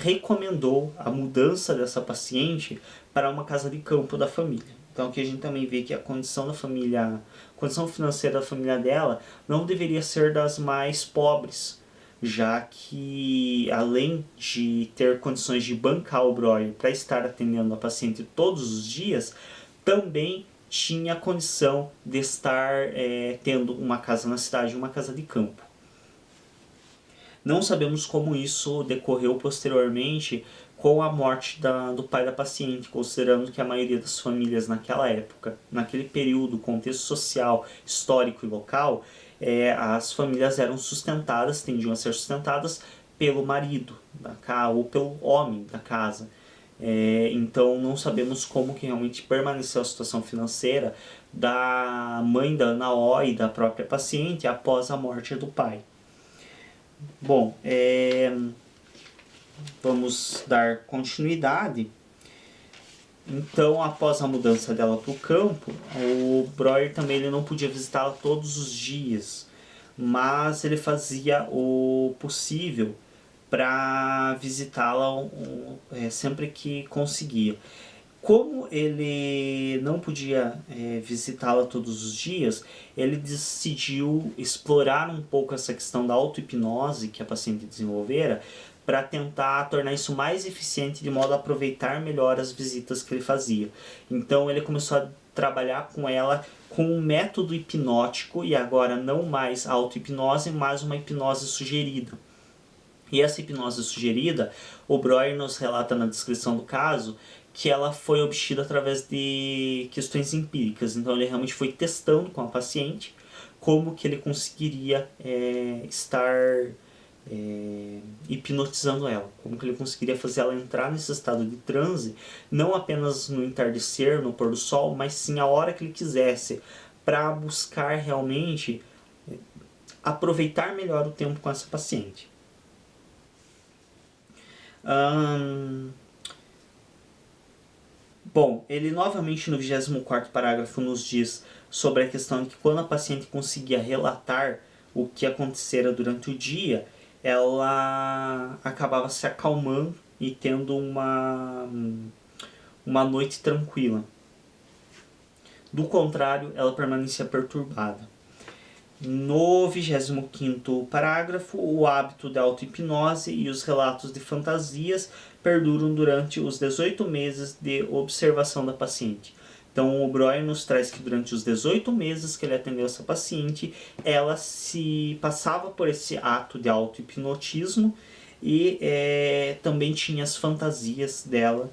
recomendou a mudança dessa paciente para uma casa de campo da família. Então aqui a gente também vê que a condição da família, a condição financeira da família dela não deveria ser das mais pobres, já que além de ter condições de bancar o Breuer para estar atendendo a paciente todos os dias, também tinha a condição de estar tendo uma casa na cidade e uma casa de campo. Não sabemos como isso decorreu posteriormente com a morte do pai da paciente, considerando que a maioria das famílias naquela época, naquele período, contexto social, histórico e local, as famílias eram sustentadas, tendiam a ser sustentadas pelo marido da casa ou pelo homem da casa. Então não sabemos como que realmente permaneceu a situação financeira da mãe da Ana O e da própria paciente após a morte do pai. Bom, vamos dar continuidade. Então, após a mudança dela para o campo, o Breuer também ele não podia visitá-la todos os dias, mas ele fazia o possível para visitá-la sempre que conseguia. Como ele não podia visitá-la todos os dias, ele decidiu explorar um pouco essa questão da auto-hipnose que a paciente desenvolvera para tentar tornar isso mais eficiente de modo a aproveitar melhor as visitas que ele fazia. Então ele começou a trabalhar com ela com um método hipnótico e agora não mais auto-hipnose, mas uma hipnose sugerida. E essa hipnose sugerida, o Breuer nos relata na descrição do caso que ela foi obtida através de questões empíricas. Então ele realmente foi testando com a paciente como que ele conseguiria estar hipnotizando ela, como que ele conseguiria fazer ela entrar nesse estado de transe, não apenas no entardecer, no pôr do sol, mas sim a hora que ele quisesse, para buscar realmente aproveitar melhor o tempo com essa paciente. Bom, ele novamente no 24º parágrafo nos diz sobre a questão de que quando a paciente conseguia relatar o que acontecera durante o dia, ela acabava se acalmando e tendo uma noite tranquila. Do contrário, ela permanecia perturbada. No 25º parágrafo, o hábito da auto-hipnose e os relatos de fantasias perduram durante os 18 meses de observação da paciente. Então, o Breuer nos traz que durante os 18 meses que ele atendeu essa paciente, ela se passava por esse ato de auto-hipnotismo e também tinha as fantasias dela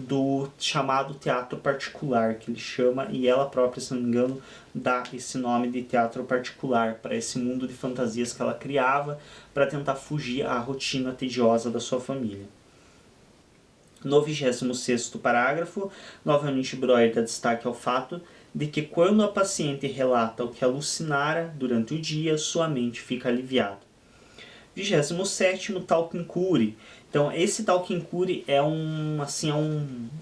do chamado teatro particular, que ele chama, e ela própria, se não me engano, dá esse nome de teatro particular para esse mundo de fantasias que ela criava para tentar fugir à rotina tediosa da sua família. No 26º parágrafo, novamente Breuer dá destaque ao fato de que quando a paciente relata o que alucinara durante o dia, sua mente fica aliviada. 27º, Talking Cure. Então, esse Talking Cure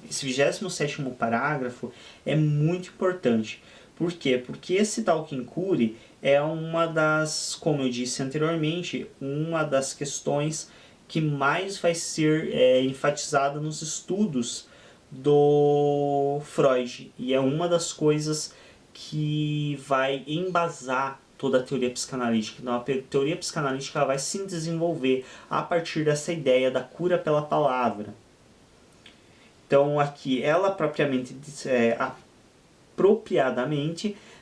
esse 27º parágrafo é muito importante. Por quê? Porque esse Talking Cure é uma das, como eu disse anteriormente, uma das questões que mais vai ser enfatizada nos estudos do Freud. E é uma das coisas que vai embasar toda a teoria psicanalítica. Então, a teoria psicanalítica ela vai se desenvolver a partir dessa ideia da cura pela palavra. Então, aqui, ela apropriadamente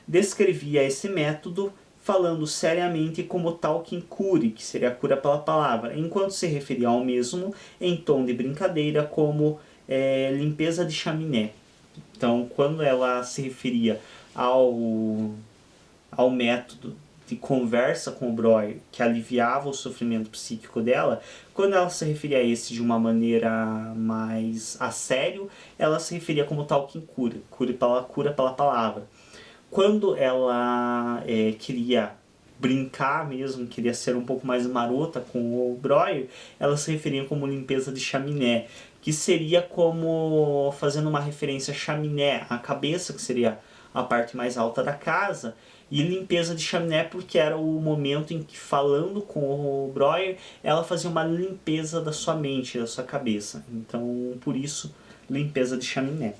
descrevia esse método falando seriamente como Talking Cure, que seria a cura pela palavra, enquanto se referia ao mesmo em tom de brincadeira como limpeza de chaminé. Então, quando ela se referia ao método de conversa com o Breuer, que aliviava o sofrimento psíquico dela, quando ela se referia a esse de uma maneira mais a sério, ela se referia como Talking Cure, cura pela palavra. Quando ela queria brincar mesmo, queria ser um pouco mais marota com o Breuer, ela se referia como limpeza de chaminé, que seria como fazendo uma referência a chaminé, a cabeça, que seria a parte mais alta da casa, e limpeza de chaminé porque era o momento em que, falando com o Breuer, ela fazia uma limpeza da sua mente, da sua cabeça. Então, por isso, limpeza de chaminé.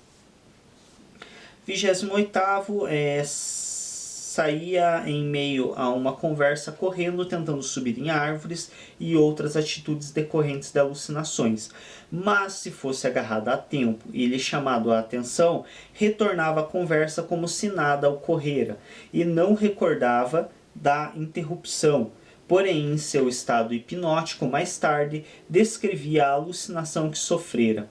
28º, saía em meio a uma conversa correndo, tentando subir em árvores e outras atitudes decorrentes de alucinações. Mas, se fosse agarrada a tempo e lhe chamado a atenção, retornava à conversa como se nada ocorrera e não recordava da interrupção. Porém, em seu estado hipnótico, mais tarde, descrevia a alucinação que sofrera.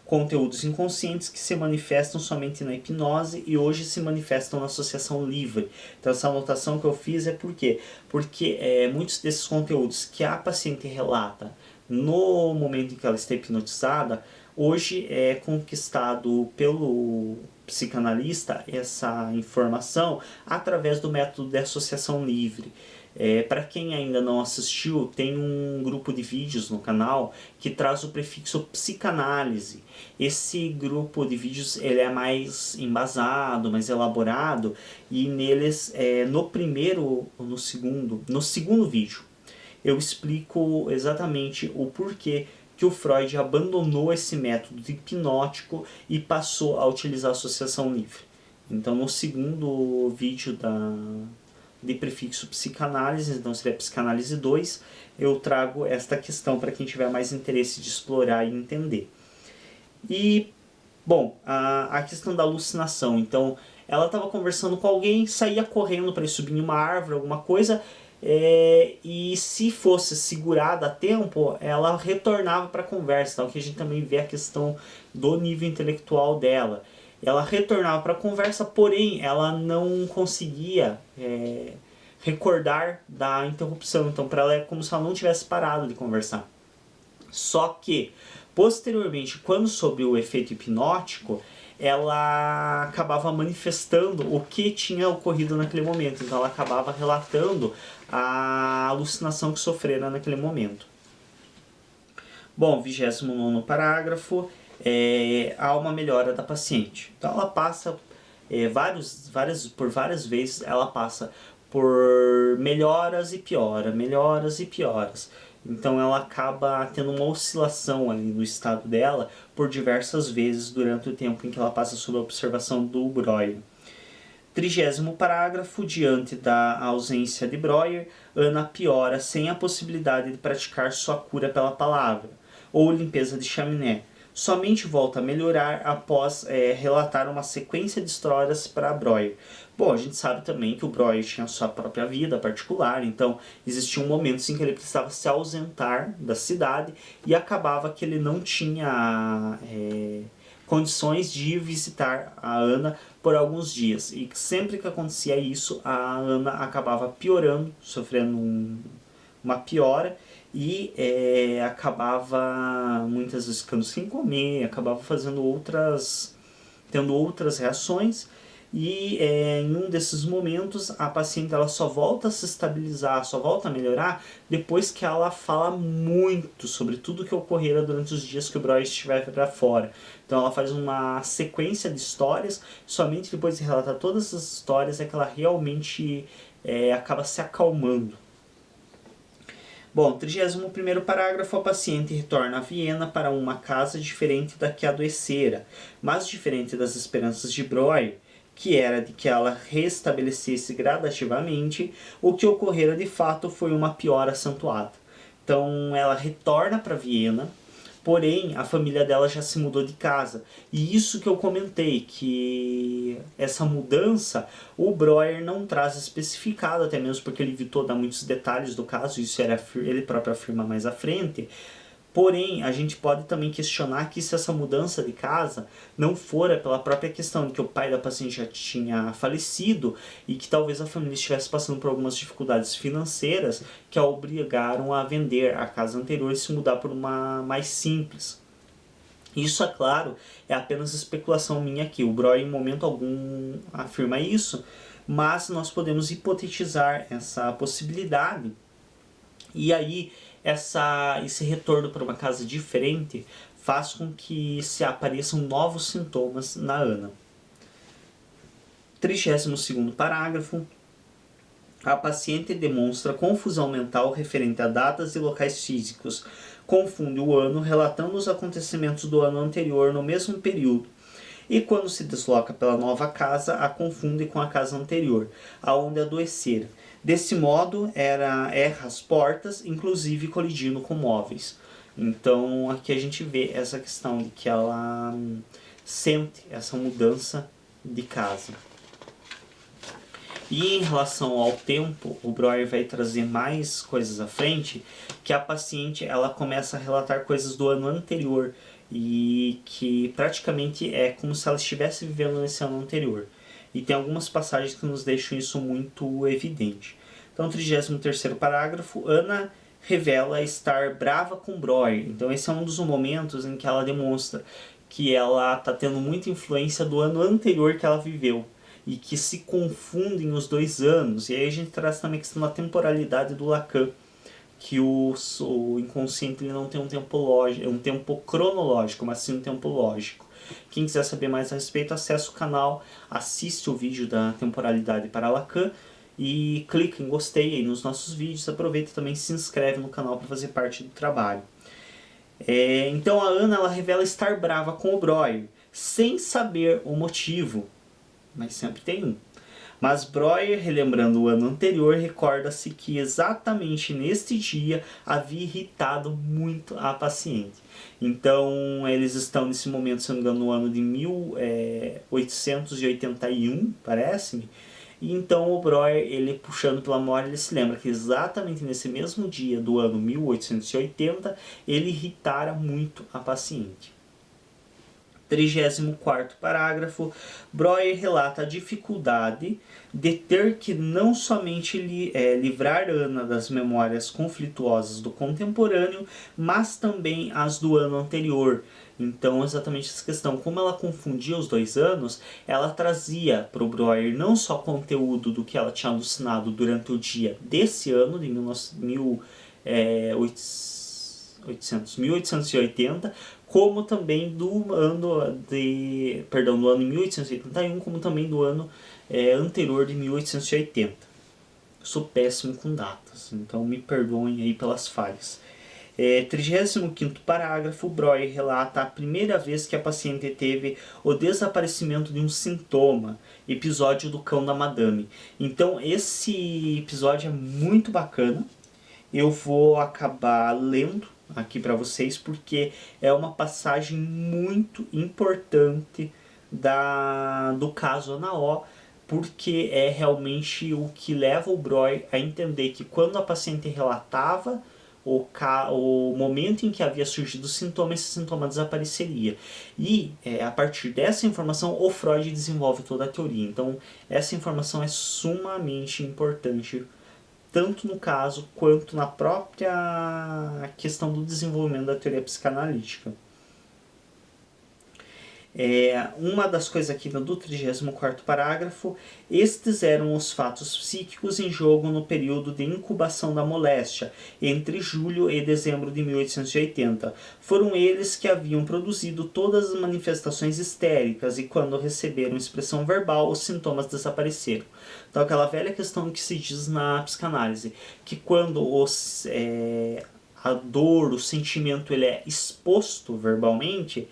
Conteúdos inconscientes que se manifestam somente na hipnose e hoje se manifestam na associação livre. Então, essa anotação que eu fiz é por quê? Porque muitos desses conteúdos que a paciente relata no momento em que ela está hipnotizada, hoje é conquistado pelo psicanalista essa informação através do método de associação livre. Para quem ainda não assistiu, tem um grupo de vídeos no canal que traz o prefixo psicanálise. Esse grupo de vídeos ele é mais embasado, mais elaborado, e neles, no segundo vídeo, eu explico exatamente o porquê que o Freud abandonou esse método hipnótico e passou a utilizar a associação livre. Então, no segundo vídeo de prefixo psicanálise, então seria psicanálise 2, eu trago esta questão para quem tiver mais interesse de explorar e entender. E, bom, a questão da alucinação. Então, ela estava conversando com alguém, saía correndo para ir subir em uma árvore, alguma coisa, e se fosse segurada a tempo, ela retornava para a conversa. Então, aqui a gente também vê a questão do nível intelectual dela. Ela retornava para a conversa, porém ela não conseguia recordar da interrupção. Então, para ela é como se ela não tivesse parado de conversar. Só que, posteriormente, quando sob o efeito hipnótico, ela acabava manifestando o que tinha ocorrido naquele momento. Então, ela acabava relatando a alucinação que sofrera naquele momento. Bom, 29º parágrafo. Há uma melhora da paciente. Então ela passa por várias vezes, ela passa por melhoras e pioras. Então ela acaba tendo uma oscilação ali no estado dela por diversas vezes durante o tempo em que ela passa sob a observação do Breuer. 30º parágrafo, diante da ausência de Breuer, Ana piora sem a possibilidade de praticar sua cura pela palavra, ou limpeza de chaminé. Somente volta a melhorar após relatar uma sequência de histórias para Breuer. Bom, a gente sabe também que o Breuer tinha sua própria vida particular, então existiam momentos em que ele precisava se ausentar da cidade e acabava que ele não tinha condições de ir visitar a Ana por alguns dias. E sempre que acontecia isso, a Ana acabava piorando, sofrendo uma piora, e acabava muitas vezes ficando sem comer, acabava tendo outras reações. E em um desses momentos a paciente ela só volta a se estabilizar, só volta a melhorar depois que ela fala muito sobre tudo que ocorrera durante os dias que o Breuer estiver para fora. Então ela faz uma sequência de histórias, somente depois de relatar todas essas histórias é que ela realmente acaba se acalmando. Bom, 31º parágrafo, a paciente retorna a Viena para uma casa diferente da que adoecera, mas diferente das esperanças de Breuer, que era de que ela restabelecesse gradativamente, o que ocorrera de fato foi uma piora acentuada. Então ela retorna para Viena, porém a família dela já se mudou de casa. E isso que eu comentei, que essa mudança o Breuer não traz especificado, até mesmo porque ele evitou dar muitos detalhes do caso, isso ele próprio afirma mais à frente. Porém, a gente pode também questionar que se essa mudança de casa não fora pela própria questão de que o pai da paciente já tinha falecido e que talvez a família estivesse passando por algumas dificuldades financeiras que a obrigaram a vender a casa anterior e se mudar por uma mais simples. Isso, é claro, é apenas especulação minha aqui. O Breuer em momento algum afirma isso, mas nós podemos hipotetizar essa possibilidade. E aí, esse retorno para uma casa diferente faz com que se apareçam novos sintomas na Ana. 32º parágrafo. A paciente demonstra confusão mental referente a datas e locais físicos. Confunde o ano, relatando os acontecimentos do ano anterior no mesmo período. E quando se desloca pela nova casa, a confunde com a casa anterior, aonde adoecera. Desse modo, erra as portas, inclusive colidindo com móveis. Então, aqui a gente vê essa questão de que ela sente essa mudança de casa. E em relação ao tempo, o Breuer vai trazer mais coisas à frente, que a paciente ela começa a relatar coisas do ano anterior, e que praticamente é como se ela estivesse vivendo nesse ano anterior. E tem algumas passagens que nos deixam isso muito evidente. Então, 33º parágrafo, Ana revela estar brava com Breuer. Então esse é um dos momentos em que ela demonstra que ela está tendo muita influência do ano anterior que ela viveu. E que se confundem os dois anos. E aí a gente traz também a questão da temporalidade do Lacan. Que o inconsciente ele não tem um tempo cronológico, mas sim um tempo lógico. Quem quiser saber mais a respeito, acesse o canal, assiste o vídeo da temporalidade para Lacan e clica em gostei aí nos nossos vídeos. Aproveita e também se inscreve no canal para fazer parte do trabalho. Então a Ana ela revela estar brava com o Breuer, sem saber o motivo, mas sempre tem um. Mas Breuer, relembrando o ano anterior, recorda-se que exatamente neste dia havia irritado muito a paciente. Então eles estão nesse momento, se não me engano, no ano de 1881, parece-me. E então o Breuer, ele puxando pela memória, ele se lembra que exatamente nesse mesmo dia do ano 1880, ele irritara muito a paciente. 34º parágrafo, Breuer relata a dificuldade de ter que não somente livrar Ana das memórias conflituosas do contemporâneo, mas também as do ano anterior. Então, exatamente essa questão, como ela confundia os dois anos, ela trazia para o Breuer não só conteúdo do que ela tinha alucinado durante o dia desse ano, de 1880, como também do ano do ano 1881, como também do ano anterior de 1880. Sou péssimo com datas, então me perdoem aí pelas falhas. 35º parágrafo, Breuer relata a primeira vez que a paciente teve o desaparecimento de um sintoma, episódio do cão da madame. Então esse episódio é muito bacana, eu vou acabar lendo aqui para vocês porque é uma passagem muito importante do caso Ana O, porque é realmente o que leva o Breuer a entender que quando a paciente relatava o momento em que havia surgido o sintoma, esse sintoma desapareceria. E a partir dessa informação o Freud desenvolve toda a teoria. Então essa informação é sumamente importante, tanto no caso quanto na própria questão do desenvolvimento da teoria psicanalítica. Uma das coisas aqui do 34º parágrafo: estes eram os fatos psíquicos em jogo no período de incubação da moléstia, entre julho e dezembro de 1880. Foram eles que haviam produzido todas as manifestações histéricas e, quando receberam expressão verbal, os sintomas desapareceram. Então, aquela velha questão que se diz na psicanálise, que quando a dor, o sentimento, ele é exposto verbalmente,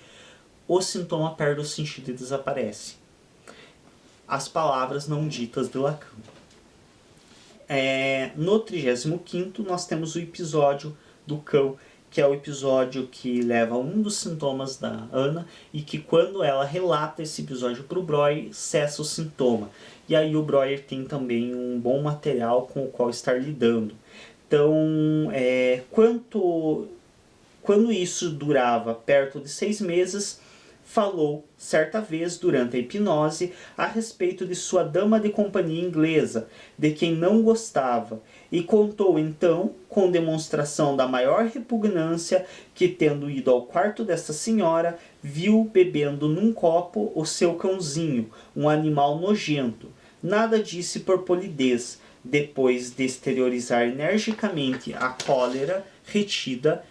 o sintoma perde o sentido e desaparece. As palavras não ditas de Lacan. No 35º nós temos o episódio do cão, que é o episódio que leva a um dos sintomas da Ana, e que quando ela relata esse episódio para o Breuer, cessa o sintoma. E aí o Breuer tem também um bom material com o qual estar lidando. Então, quando isso durava perto de 6 meses, falou certa vez durante a hipnose a respeito de sua dama de companhia inglesa, de quem não gostava, e contou então, com demonstração da maior repugnância, que, tendo ido ao quarto desta senhora, viu bebendo num copo o seu cãozinho, um animal nojento. Nada disse por polidez. Depois de exteriorizar energicamente a cólera retida,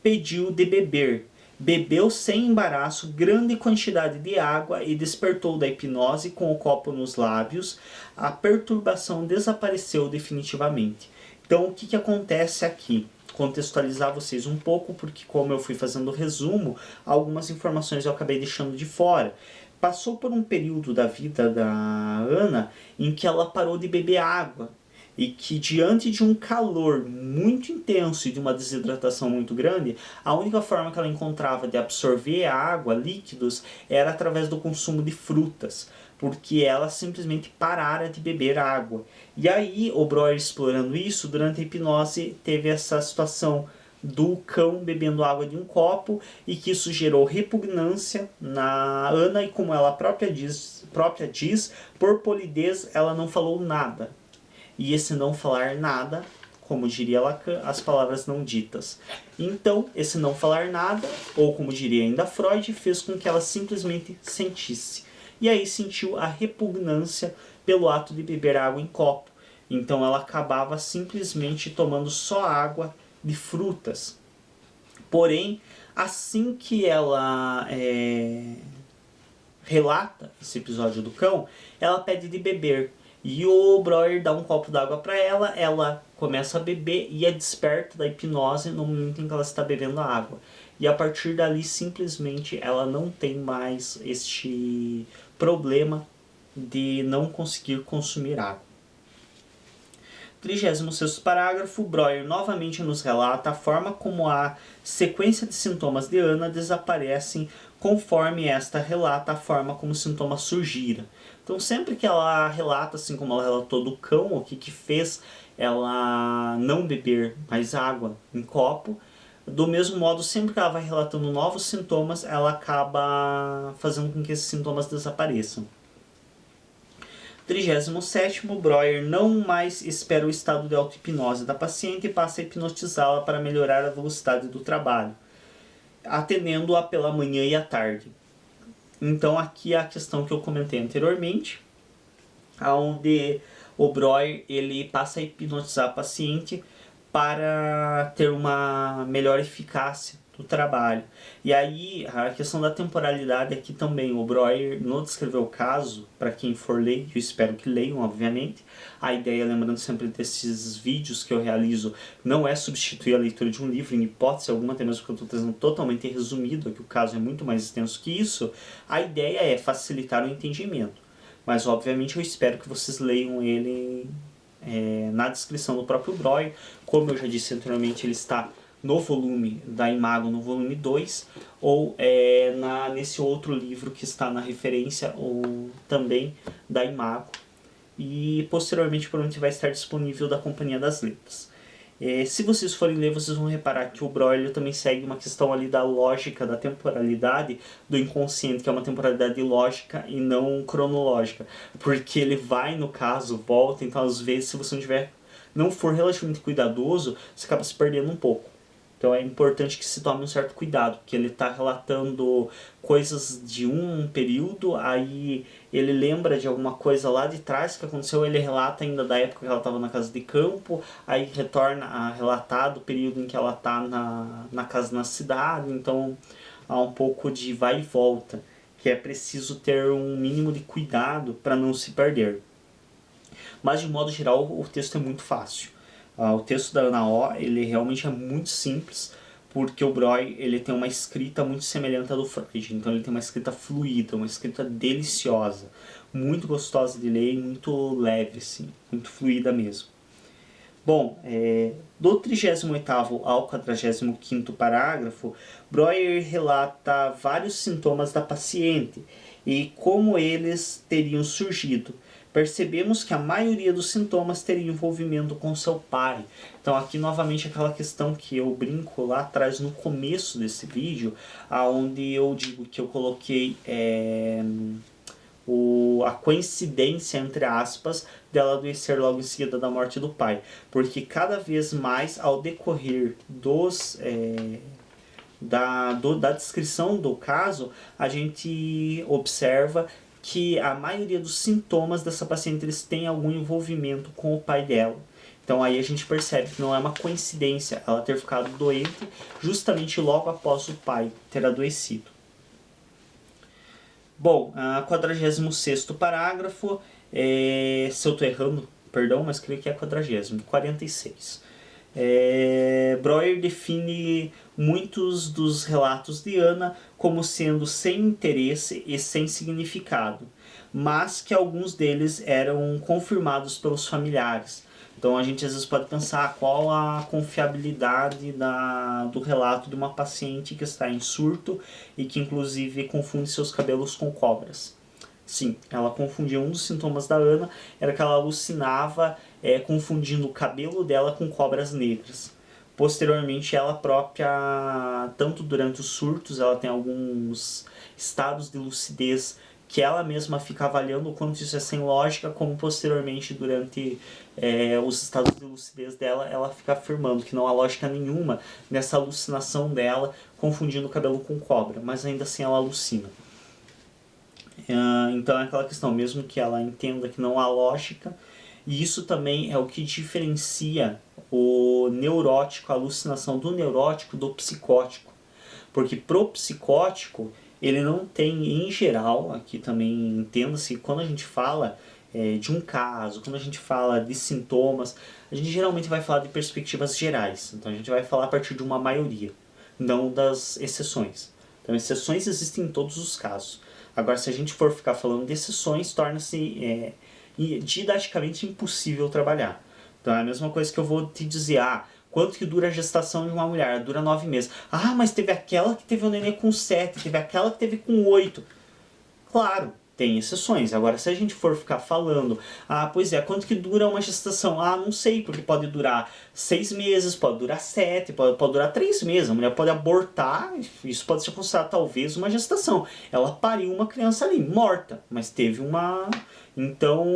pediu de beber. Bebeu sem embaraço grande quantidade de água e despertou da hipnose com o copo nos lábios. A perturbação desapareceu definitivamente. Então, o que acontece aqui? Contextualizar vocês um pouco, porque como eu fui fazendo o resumo, algumas informações eu acabei deixando de fora. Passou por um período da vida da Ana em que ela parou de beber água, e que, diante de um calor muito intenso e de uma desidratação muito grande, a única forma que ela encontrava de absorver a água, líquidos, era através do consumo de frutas, porque ela simplesmente parara de beber água. E aí, o Breuer, explorando isso, durante a hipnose, teve essa situação do cão bebendo água de um copo, e que isso gerou repugnância na Ana, e como ela própria diz, por polidez, ela não falou nada. E esse não falar nada, como diria Lacan, as palavras não ditas. Então, esse não falar nada, ou como diria ainda Freud, fez com que ela simplesmente sentisse. E aí sentiu a repugnância pelo ato de beber água em copo. Então ela acabava simplesmente tomando só água de frutas. Porém, assim que ela relata esse episódio do cão, ela pede de beber. E o Breuer dá um copo d'água para ela, ela começa a beber e é desperta da hipnose no momento em que ela está bebendo a água. E a partir dali, simplesmente, ela não tem mais este problema de não conseguir consumir água. 36º parágrafo, Breuer novamente nos relata a forma como a sequência de sintomas de Ana desaparecem conforme esta relata a forma como os sintomas surgiram. Então, sempre que ela relata, assim como ela relatou do cão, o que fez ela não beber mais água em copo, do mesmo modo, sempre que ela vai relatando novos sintomas, ela acaba fazendo com que esses sintomas desapareçam. 37º, Breuer não mais espera o estado de auto-hipnose da paciente e passa a hipnotizá-la para melhorar a velocidade do trabalho, atendendo-a pela manhã e à tarde. Então aqui é a questão que eu comentei anteriormente, onde o Breuer ele passa a hipnotizar a paciente para ter uma melhor eficácia do trabalho. E aí a questão da temporalidade aqui também, o Breuer não descreveu o caso, para quem for ler, eu espero que leiam, obviamente. A ideia, lembrando sempre desses vídeos que eu realizo, não é substituir a leitura de um livro, em hipótese alguma, até mesmo que eu estou trazendo totalmente resumido, que o caso é muito mais extenso que isso. A ideia é facilitar o entendimento, mas obviamente eu espero que vocês leiam ele na descrição do próprio Breuer. Como eu já disse anteriormente, ele está no volume da Imago, no volume 2, ou nesse outro livro que está na referência, ou também da Imago, e posteriormente provavelmente vai estar disponível da Companhia das Letras. Se vocês forem ler, vocês vão reparar que o Breuer também segue uma questão ali da lógica, da temporalidade do inconsciente, que é uma temporalidade lógica e não cronológica. Porque ele vai, no caso, volta, então às vezes se você não for relativamente cuidadoso, você acaba se perdendo um pouco. Então é importante que se tome um certo cuidado, porque ele está relatando coisas de um período, aí ele lembra de alguma coisa lá de trás que aconteceu, ele relata ainda da época que ela estava na casa de campo, aí retorna a relatar do período em que ela está na casa na cidade, então há um pouco de vai e volta, que é preciso ter um mínimo de cuidado para não se perder. Mas de modo geral o texto é muito fácil. O texto da Ana O, ele realmente é muito simples, porque o Breuer ele tem uma escrita muito semelhante à do Freud, então ele tem uma escrita fluida, uma escrita deliciosa, muito gostosa de ler e muito leve, assim, muito fluida mesmo. Bom, do 38º ao 45º parágrafo, Breuer relata vários sintomas da paciente e como eles teriam surgido. Percebemos que a maioria dos sintomas teria envolvimento com seu pai. Então aqui novamente aquela questão que eu brinco lá atrás no começo desse vídeo, onde eu digo que eu coloquei a coincidência, entre aspas, dela adoecer logo em seguida da morte do pai. Porque cada vez mais ao decorrer da descrição do caso, a gente observa que a maioria dos sintomas dessa paciente eles têm algum envolvimento com o pai dela. Então aí a gente percebe que não é uma coincidência ela ter ficado doente justamente logo após o pai ter adoecido. Bom, 46º parágrafo, se eu estou errando, perdão, mas creio que é 40º, 46. Breuer define muitos dos relatos de Ana como sendo sem interesse e sem significado, mas que alguns deles eram confirmados pelos familiares. Então a gente às vezes pode pensar qual a confiabilidade do relato de uma paciente que está em surto e que inclusive confunde seus cabelos com cobras. Sim, ela confundia. Um dos sintomas da Ana era que ela alucinava confundindo o cabelo dela com cobras negras. Posteriormente, ela própria, tanto durante os surtos, ela tem alguns estados de lucidez que ela mesma fica avaliando o quanto isso é sem lógica, como posteriormente, durante os estados de lucidez dela, ela fica afirmando que não há lógica nenhuma nessa alucinação dela, confundindo o cabelo com cobra, mas ainda assim ela alucina. Então é aquela questão, mesmo que ela entenda que não há lógica, e isso também é o que diferencia o neurótico, a alucinação do neurótico do psicótico. Porque pro psicótico, ele não tem, em geral, aqui também entenda-se, quando a gente fala de um caso, quando a gente fala de sintomas, a gente geralmente vai falar de perspectivas gerais. Então a gente vai falar a partir de uma maioria, não das exceções. Então exceções existem em todos os casos. Agora, se a gente for ficar falando de exceções, torna-se didaticamente impossível trabalhar. Então é a mesma coisa que eu vou te dizer, quanto que dura a gestação de uma mulher? Dura 9 meses. Mas teve aquela que teve o neném com 7, teve aquela que teve com 8. Claro, tem exceções. Agora, se a gente for ficar falando, pois é, quanto que dura uma gestação? Não sei, porque pode durar 6 meses, pode durar 7, pode durar 3 meses. A mulher pode abortar, isso pode ser considerado talvez uma gestação. Ela pariu uma criança ali, morta, mas teve uma... Então,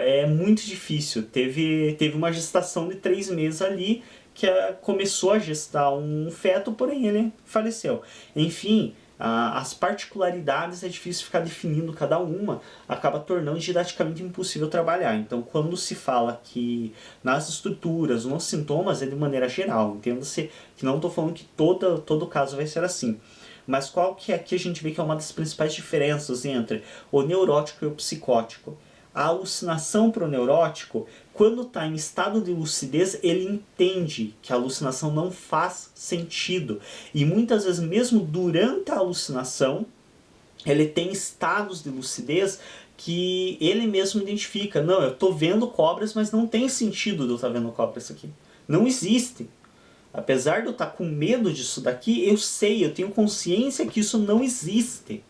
é muito difícil. Teve uma gestação de 3 meses ali, que começou a gestar um feto, porém ele faleceu. Enfim... as particularidades é difícil ficar definindo cada uma, acaba tornando didaticamente impossível trabalhar. Então, quando se fala que nas estruturas, nos sintomas, é de maneira geral. Entenda-se que não estou falando que todo caso vai ser assim. Mas qual que aqui a gente vê que é uma das principais diferenças entre o neurótico e o psicótico? A alucinação para o neurótico, quando está em estado de lucidez, ele entende que a alucinação não faz sentido. E muitas vezes, mesmo durante a alucinação, ele tem estados de lucidez que ele mesmo identifica. Não, eu estou vendo cobras, mas não tem sentido de eu estar vendo cobras aqui. Não existe. Apesar de eu estar com medo disso daqui, eu sei, eu tenho consciência que isso não existe.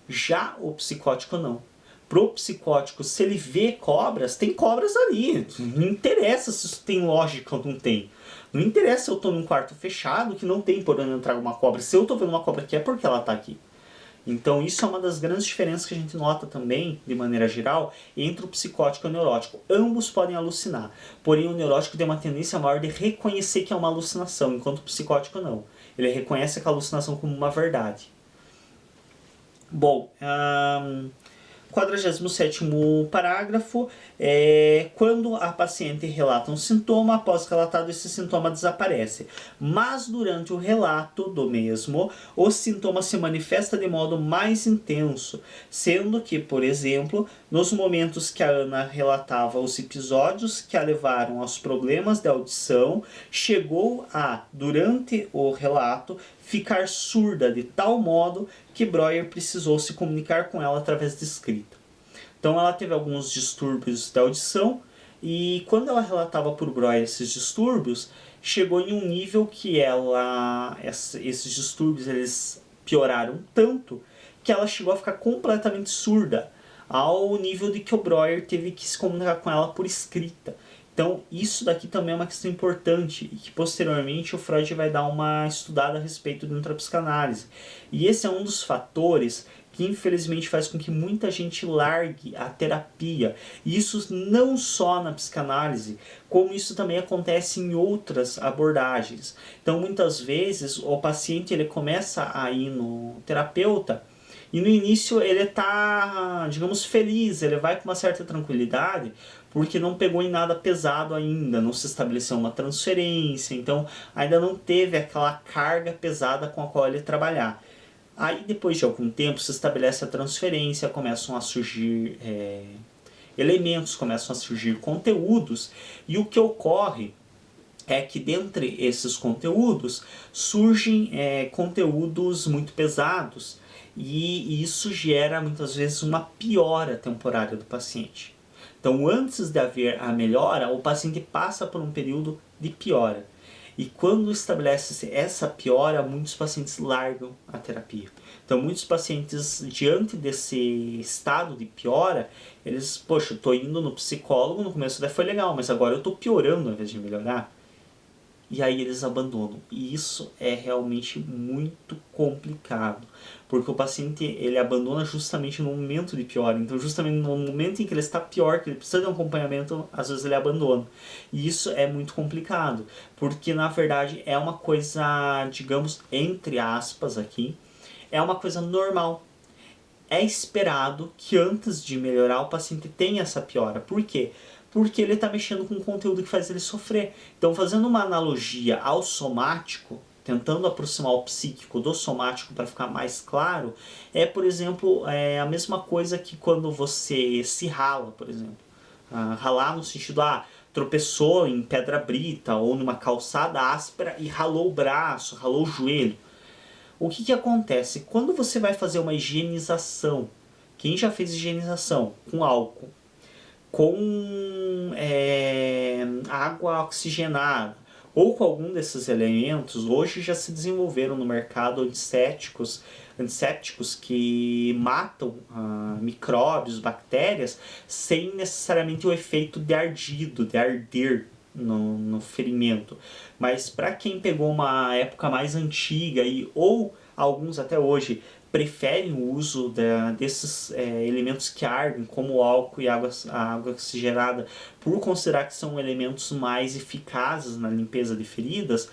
Já o psicótico não. Pro psicótico, se ele vê cobras, tem cobras ali. Não interessa se isso tem lógica ou não tem. Não interessa se eu estou num quarto fechado que não tem por onde entrar uma cobra. Se eu estou vendo uma cobra aqui, é porque ela está aqui. Então isso é uma das grandes diferenças que a gente nota também, de maneira geral, entre o psicótico e o neurótico. Ambos podem alucinar, porém o neurótico tem uma tendência maior de reconhecer que é uma alucinação, enquanto o psicótico não. Ele reconhece aquela alucinação como uma verdade. Bom, 47º parágrafo é quando a paciente relata um sintoma, após relatado esse sintoma desaparece. Mas durante o relato do mesmo, o sintoma se manifesta de modo mais intenso, sendo que, por exemplo, nos momentos que a Ana relatava os episódios que a levaram aos problemas de audição, chegou a, durante o relato, ficar surda de tal modo que Breuer precisou se comunicar com ela através de escrita. Então ela teve alguns distúrbios da audição e quando ela relatava por Breuer esses distúrbios, chegou em um nível que esses distúrbios eles pioraram tanto que ela chegou a ficar completamente surda, ao nível de que o Breuer teve que se comunicar com ela por escrita. Então isso daqui também é uma questão importante e que posteriormente o Freud vai dar uma estudada a respeito dentro da psicanálise. E esse é um dos fatores que infelizmente faz com que muita gente largue a terapia. E isso não só na psicanálise, como isso também acontece em outras abordagens. Então muitas vezes o paciente ele começa a ir no terapeuta e no início ele está, digamos, feliz, ele vai com uma certa tranquilidade, porque não pegou em nada pesado ainda, não se estabeleceu uma transferência, então ainda não teve aquela carga pesada com a qual ele trabalhar. Aí depois de algum tempo se estabelece a transferência, começam a surgir elementos, começam a surgir conteúdos, e o que ocorre é que dentre esses conteúdos surgem conteúdos muito pesados, e isso gera muitas vezes uma piora temporária do paciente. Então antes de haver a melhora, o paciente passa por um período de piora. E quando estabelece essa piora, muitos pacientes largam a terapia. Então muitos pacientes, diante desse estado de piora, eles, poxa, eu estou indo no psicólogo, no começo até foi legal, mas agora eu estou piorando ao invés de melhorar. E aí eles abandonam. E isso é realmente muito complicado. Porque o paciente ele abandona justamente no momento de pior. Então justamente no momento em que ele está pior, que ele precisa de um acompanhamento, às vezes ele abandona. E isso é muito complicado. Porque na verdade é uma coisa, digamos, entre aspas aqui, é uma coisa normal. É esperado que antes de melhorar o paciente tenha essa piora. Por quê? Porque ele está mexendo com um conteúdo que faz ele sofrer. Então, fazendo uma analogia ao somático, tentando aproximar o psíquico do somático para ficar mais claro, por exemplo, a mesma coisa que quando você se rala, por exemplo. Ralar no sentido, tropeçou em pedra brita ou numa calçada áspera e ralou o braço, ralou o joelho. O que acontece? Quando você vai fazer uma higienização, quem já fez higienização com álcool, com água oxigenada ou com algum desses elementos, hoje já se desenvolveram no mercado antissépticos que matam micróbios, bactérias, sem necessariamente o efeito de ardido, de arder no ferimento. Mas para quem pegou uma época mais antiga ou alguns até hoje preferem o uso desses elementos que ardem, como o álcool e a água oxigenada, por considerar que são elementos mais eficazes na limpeza de feridas,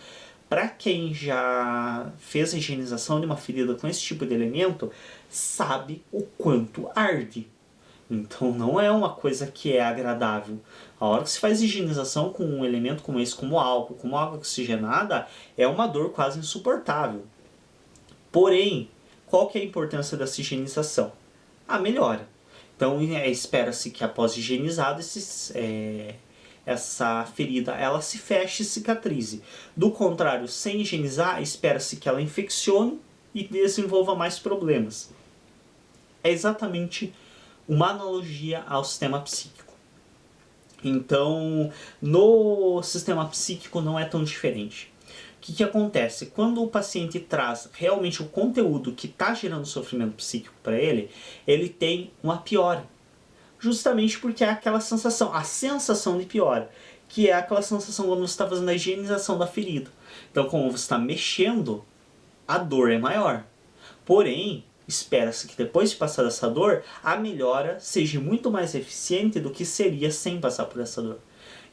para quem já fez a higienização de uma ferida com esse tipo de elemento, sabe o quanto arde. Então não é uma coisa que é agradável. A hora que se faz higienização com um elemento como esse, como álcool, como água oxigenada, é uma dor quase insuportável. Porém, qual que é a importância dessa higienização? A melhora. Então espera-se que após higienizado essa ferida ela se feche e cicatrize. Do contrário, sem higienizar, espera-se que ela infeccione e desenvolva mais problemas. É exatamente uma analogia ao sistema psíquico. Então, no sistema psíquico não é tão diferente. O que acontece? Quando o paciente traz realmente o conteúdo que está gerando sofrimento psíquico para ele, ele tem uma piora. justamente porque é aquela sensação, a sensação de piora, que é aquela sensação quando você está fazendo a higienização da ferida. Então, como você está mexendo, a dor é maior. Porém, espera-se que depois de passar essa dor, a melhora seja muito mais eficiente do que seria sem passar por essa dor.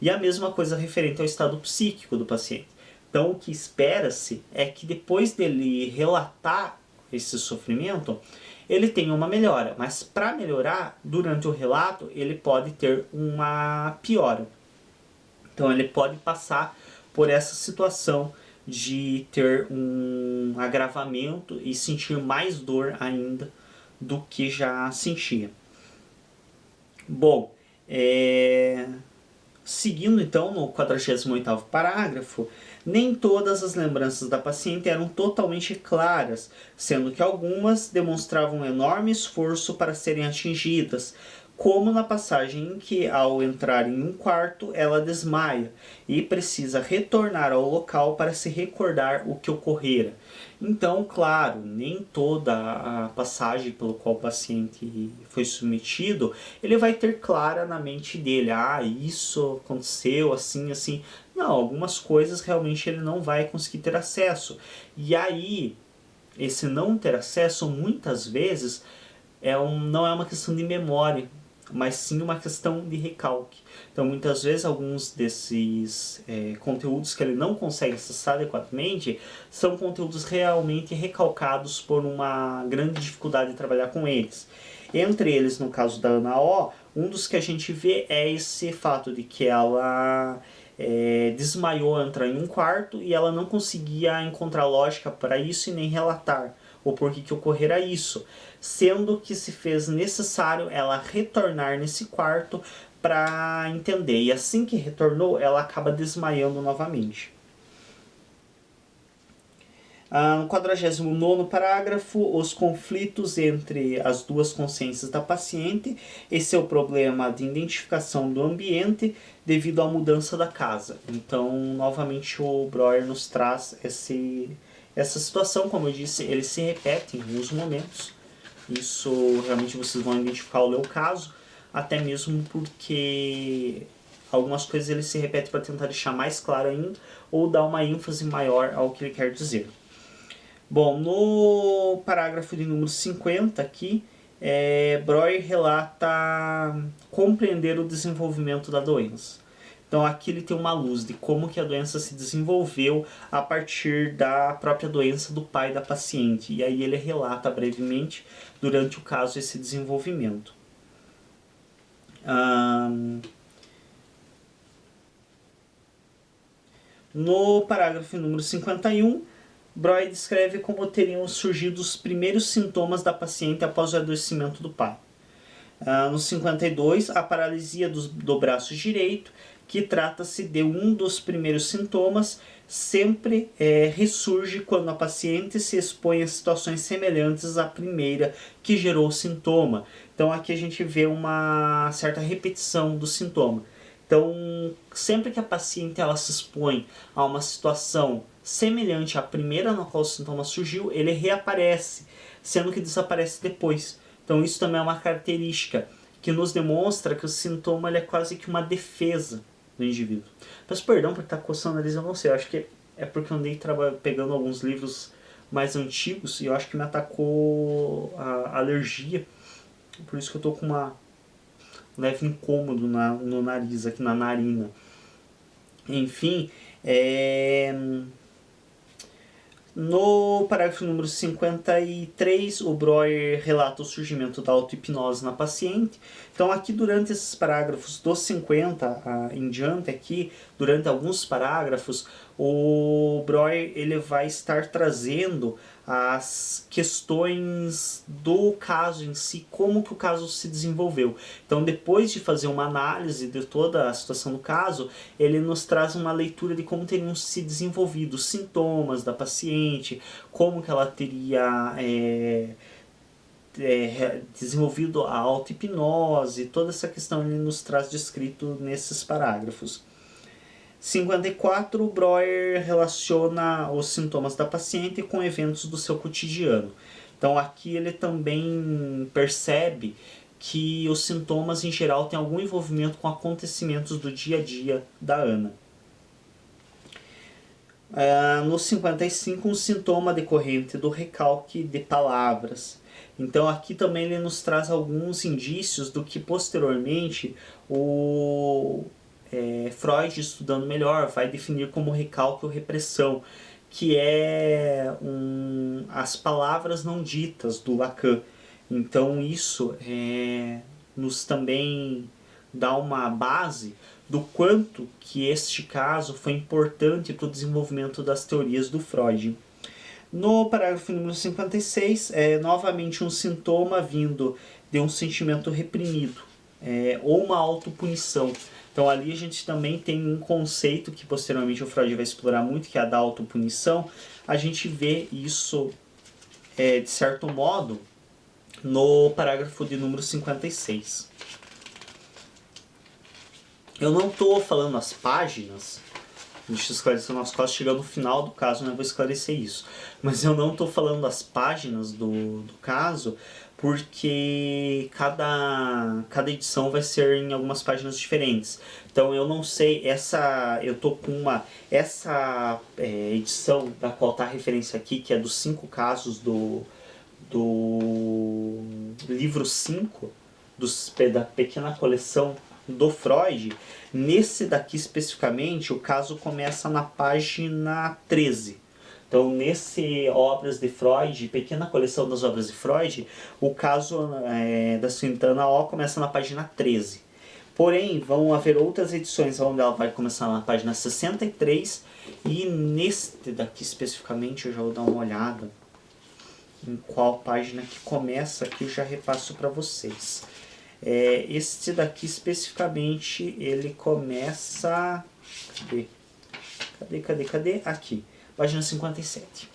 E a mesma coisa referente ao estado psíquico do paciente. Então, o que espera-se é que depois dele relatar esse sofrimento, ele tenha uma melhora. Mas para melhorar, durante o relato, ele pode ter uma piora. Então, ele pode passar por essa situação de ter um agravamento e sentir mais dor ainda do que já sentia. Bom, seguindo então no 48º parágrafo, nem todas as lembranças da paciente eram totalmente claras, sendo que algumas demonstravam enorme esforço para serem atingidas, como na passagem em que, ao entrar em um quarto, ela desmaia e precisa retornar ao local para se recordar o que ocorrera. Então, claro, nem toda a passagem pelo qual o paciente foi submetido, ele vai ter clara na mente dele, isso aconteceu assim, assim. Não, algumas coisas realmente ele não vai conseguir ter acesso. E aí, esse não ter acesso, muitas vezes, não é uma questão de memória, mas sim uma questão de recalque. Então, muitas vezes, alguns desses conteúdos que ele não consegue acessar adequadamente são conteúdos realmente recalcados por uma grande dificuldade de trabalhar com eles. Entre eles, no caso da Ana O, um dos que a gente vê é esse fato de que ela desmaiou ao entrar em um quarto e ela não conseguia encontrar lógica para isso e nem relatar o porquê que ocorrera isso, sendo que se fez necessário ela retornar nesse quarto para entender, e assim que retornou ela acaba desmaiando novamente. No 49º parágrafo, os conflitos entre as duas consciências da paciente. Esse é o problema de identificação do ambiente devido à mudança da casa. Então, novamente, o Breuer nos traz essa situação. Como eu disse, ele se repete em alguns momentos. Isso realmente vocês vão identificar ao ler o caso, até mesmo porque algumas coisas ele se repete para tentar deixar mais claro ainda ou dar uma ênfase maior ao que ele quer dizer. Bom, no parágrafo de número 50 aqui, Breuer relata compreender o desenvolvimento da doença. Então aqui ele tem uma luz de como que a doença se desenvolveu a partir da própria doença do pai da paciente. E aí ele relata brevemente, durante o caso, esse desenvolvimento. No parágrafo número 51, Breuer descreve como teriam surgido os primeiros sintomas da paciente após o adoecimento do pai. No 52, a paralisia do braço direito, que trata-se de um dos primeiros sintomas, sempre ressurge quando a paciente se expõe a situações semelhantes à primeira que gerou o sintoma. Então aqui a gente vê uma certa repetição do sintoma. Então, sempre que a paciente ela se expõe a uma situação semelhante à primeira na qual o sintoma surgiu, ele reaparece, sendo que desaparece depois. Então isso também é uma característica que nos demonstra que o sintoma ele é quase que uma defesa do indivíduo. Peço perdão por estar coçando o nariz, eu não sei, eu acho que é porque eu andei pegando alguns livros mais antigos e eu acho que me atacou a alergia, por isso que eu estou com uma leve incômodo no nariz, aqui na narina. Enfim, no parágrafo número 53, o Breuer relata o surgimento da auto-hipnose na paciente. Então aqui durante esses parágrafos dos 50 em diante, aqui, durante alguns parágrafos, o Breuer ele vai estar trazendo as questões do caso em si, como que o caso se desenvolveu. Então depois de fazer uma análise de toda a situação do caso, ele nos traz uma leitura de como teriam se desenvolvido os sintomas da paciente, como que ela teria desenvolvido a auto-hipnose, toda essa questão ele nos traz descrito nesses parágrafos. 54, o Breuer relaciona os sintomas da paciente com eventos do seu cotidiano. Então aqui ele também percebe que os sintomas em geral têm algum envolvimento com acontecimentos do dia a dia da Ana. No 55, um sintoma decorrente do recalque de palavras. Então aqui também ele nos traz alguns indícios do que posteriormente o Freud, estudando melhor, vai definir como recalque ou repressão, que é as palavras não ditas do Lacan. Então isso nos também dá uma base do quanto que este caso foi importante para o desenvolvimento das teorias do Freud. No parágrafo número 56, novamente um sintoma vindo de um sentimento reprimido, ou uma autopunição. Então ali a gente também tem um conceito que posteriormente o Freud vai explorar muito, que é a da autopunição. A gente vê isso, de certo modo, no parágrafo de número 56. Eu não estou falando as páginas, deixa eu esclarecer, nós quase chegando no final do caso, né? Vou esclarecer isso. Mas eu não estou falando as páginas do caso, porque cada edição vai ser em algumas páginas diferentes. Então eu não sei, eu tô com essa edição da qual está a referência aqui, que é dos 5 casos do livro 5, da pequena coleção do Freud. Nesse daqui especificamente, o caso começa na página 13. Então, nesse Obras de Freud, pequena coleção das obras de Freud, o caso da Sintana O começa na página 13. Porém, vão haver outras edições onde ela vai começar na página 63, e neste daqui especificamente, eu já vou dar uma olhada em qual página que começa, que eu já repasso para vocês. Este daqui especificamente, ele começa... Cadê? Aqui, página 57.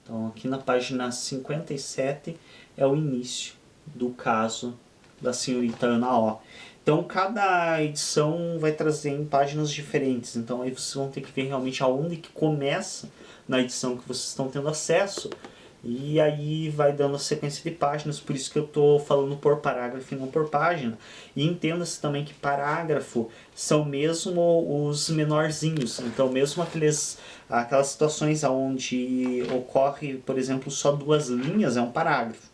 Então aqui na página 57 é o início do caso da senhorita Ana O. Então cada edição vai trazer em páginas diferentes, então aí vocês vão ter que ver realmente aonde que começa na edição que vocês estão tendo acesso, e aí vai dando a sequência de páginas. Por isso que eu estou falando por parágrafo e não por página. E entenda-se também que parágrafo são mesmo os menorzinhos. Então mesmo aquelas situações onde ocorre, por exemplo, só 2 linhas é um parágrafo.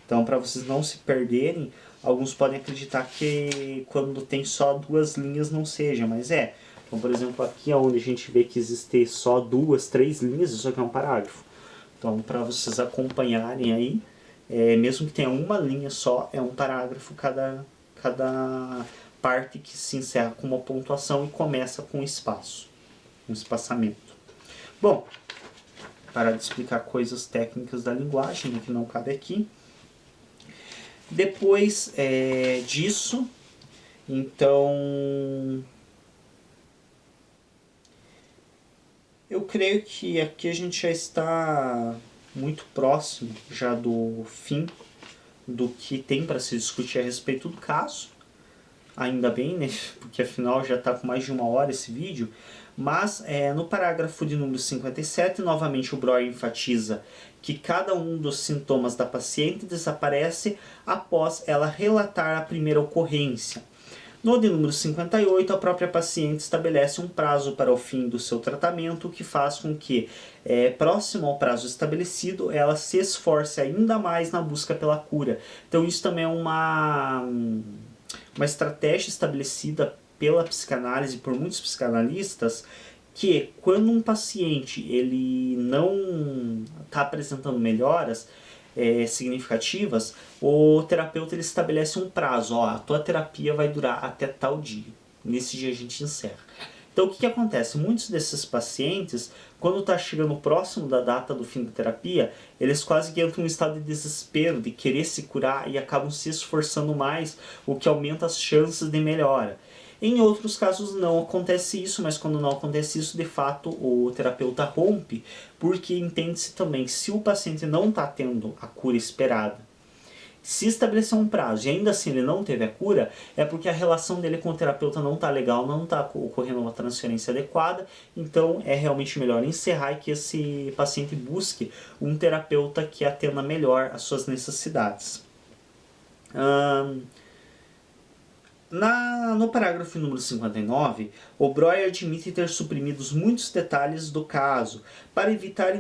Então, para vocês não se perderem, alguns podem acreditar que quando tem só 2 linhas não seja, mas é. Então, por exemplo, aqui onde a gente vê que existe só 2, 3 linhas, isso aqui é um parágrafo. Então, para vocês acompanharem aí, mesmo que tenha uma linha só, é um parágrafo cada parte que se encerra com uma pontuação e começa com um espaço, um espaçamento. Bom, para de explicar coisas técnicas da linguagem, né, que não cabe aqui. Depois disso, então... eu creio que aqui a gente já está muito próximo já do fim do que tem para se discutir a respeito do caso. Ainda bem, né? Porque afinal já está com mais de 1 hora esse vídeo. Mas no parágrafo de número 57, novamente o Breuer enfatiza que cada um dos sintomas da paciente desaparece após ela relatar a primeira ocorrência. No de número 58, a própria paciente estabelece um prazo para o fim do seu tratamento, o que faz com que, próximo ao prazo estabelecido, ela se esforce ainda mais na busca pela cura. Então isso também é uma estratégia estabelecida pela psicanálise, por muitos psicanalistas, que quando um paciente ele não está apresentando melhoras significativas, o terapeuta ele estabelece um prazo. A tua terapia vai durar até tal dia. Nesse dia a gente encerra. Então o que acontece? Muitos desses pacientes, quando está chegando próximo da data do fim da terapia, eles quase que entram em um estado de desespero, de querer se curar, e acabam se esforçando mais, o que aumenta as chances de melhora. Em outros casos não acontece isso, mas quando não acontece isso, de fato o terapeuta rompe, porque entende-se também que se o paciente não está tendo a cura esperada, se estabelecer um prazo e ainda assim ele não teve a cura, é porque a relação dele com o terapeuta não está legal, não está ocorrendo uma transferência adequada, então é realmente melhor encerrar e que esse paciente busque um terapeuta que atenda melhor às suas necessidades. No parágrafo número 59, o Breuer admite ter suprimido muitos detalhes do caso, para evitar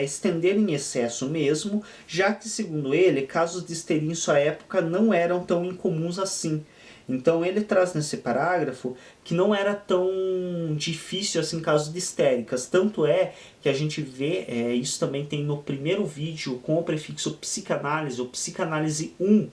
estender em excesso mesmo, já que, segundo ele, casos de histeria em sua época não eram tão incomuns assim. Então ele traz nesse parágrafo que não era tão difícil assim casos de histéricas. Tanto é que a gente vê, isso também tem no primeiro vídeo com o prefixo psicanálise, o psicanálise 1,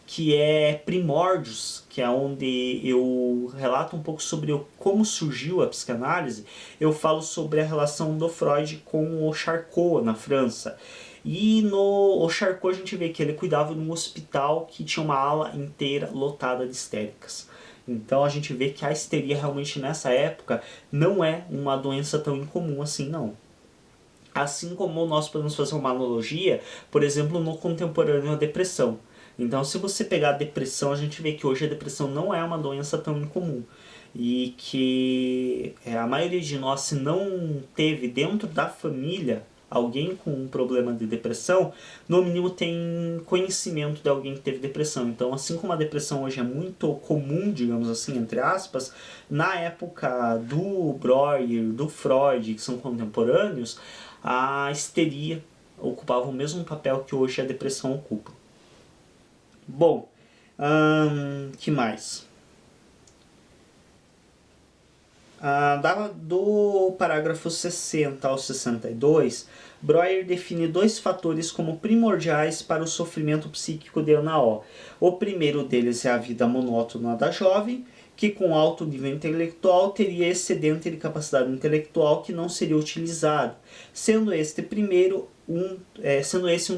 que é Primórdios, que é onde eu relato um pouco sobre como surgiu a psicanálise. Eu falo sobre a relação do Freud com o Charcot na França. E no Charcot a gente vê que ele cuidava de um hospital que tinha uma ala inteira lotada de histéricas. Então a gente vê que a histeria realmente nessa época não é uma doença tão incomum assim, não. Assim como nós podemos fazer uma analogia, por exemplo, no contemporâneo à depressão. Então, se você pegar a depressão, a gente vê que hoje a depressão não é uma doença tão incomum. E que a maioria de nós, se não teve dentro da família alguém com um problema de depressão, no mínimo tem conhecimento de alguém que teve depressão. Então, assim como a depressão hoje é muito comum, digamos assim, entre aspas, na época do Breuer, do Freud, que são contemporâneos, a histeria ocupava o mesmo papel que hoje a depressão ocupa. Bom, que mais? Do parágrafo 60 ao 62, Breuer define dois fatores como primordiais para o sofrimento psíquico de Ana O. O primeiro deles é a vida monótona da jovem, que com alto nível intelectual teria excedente de capacidade intelectual que não seria utilizado, sendo esse um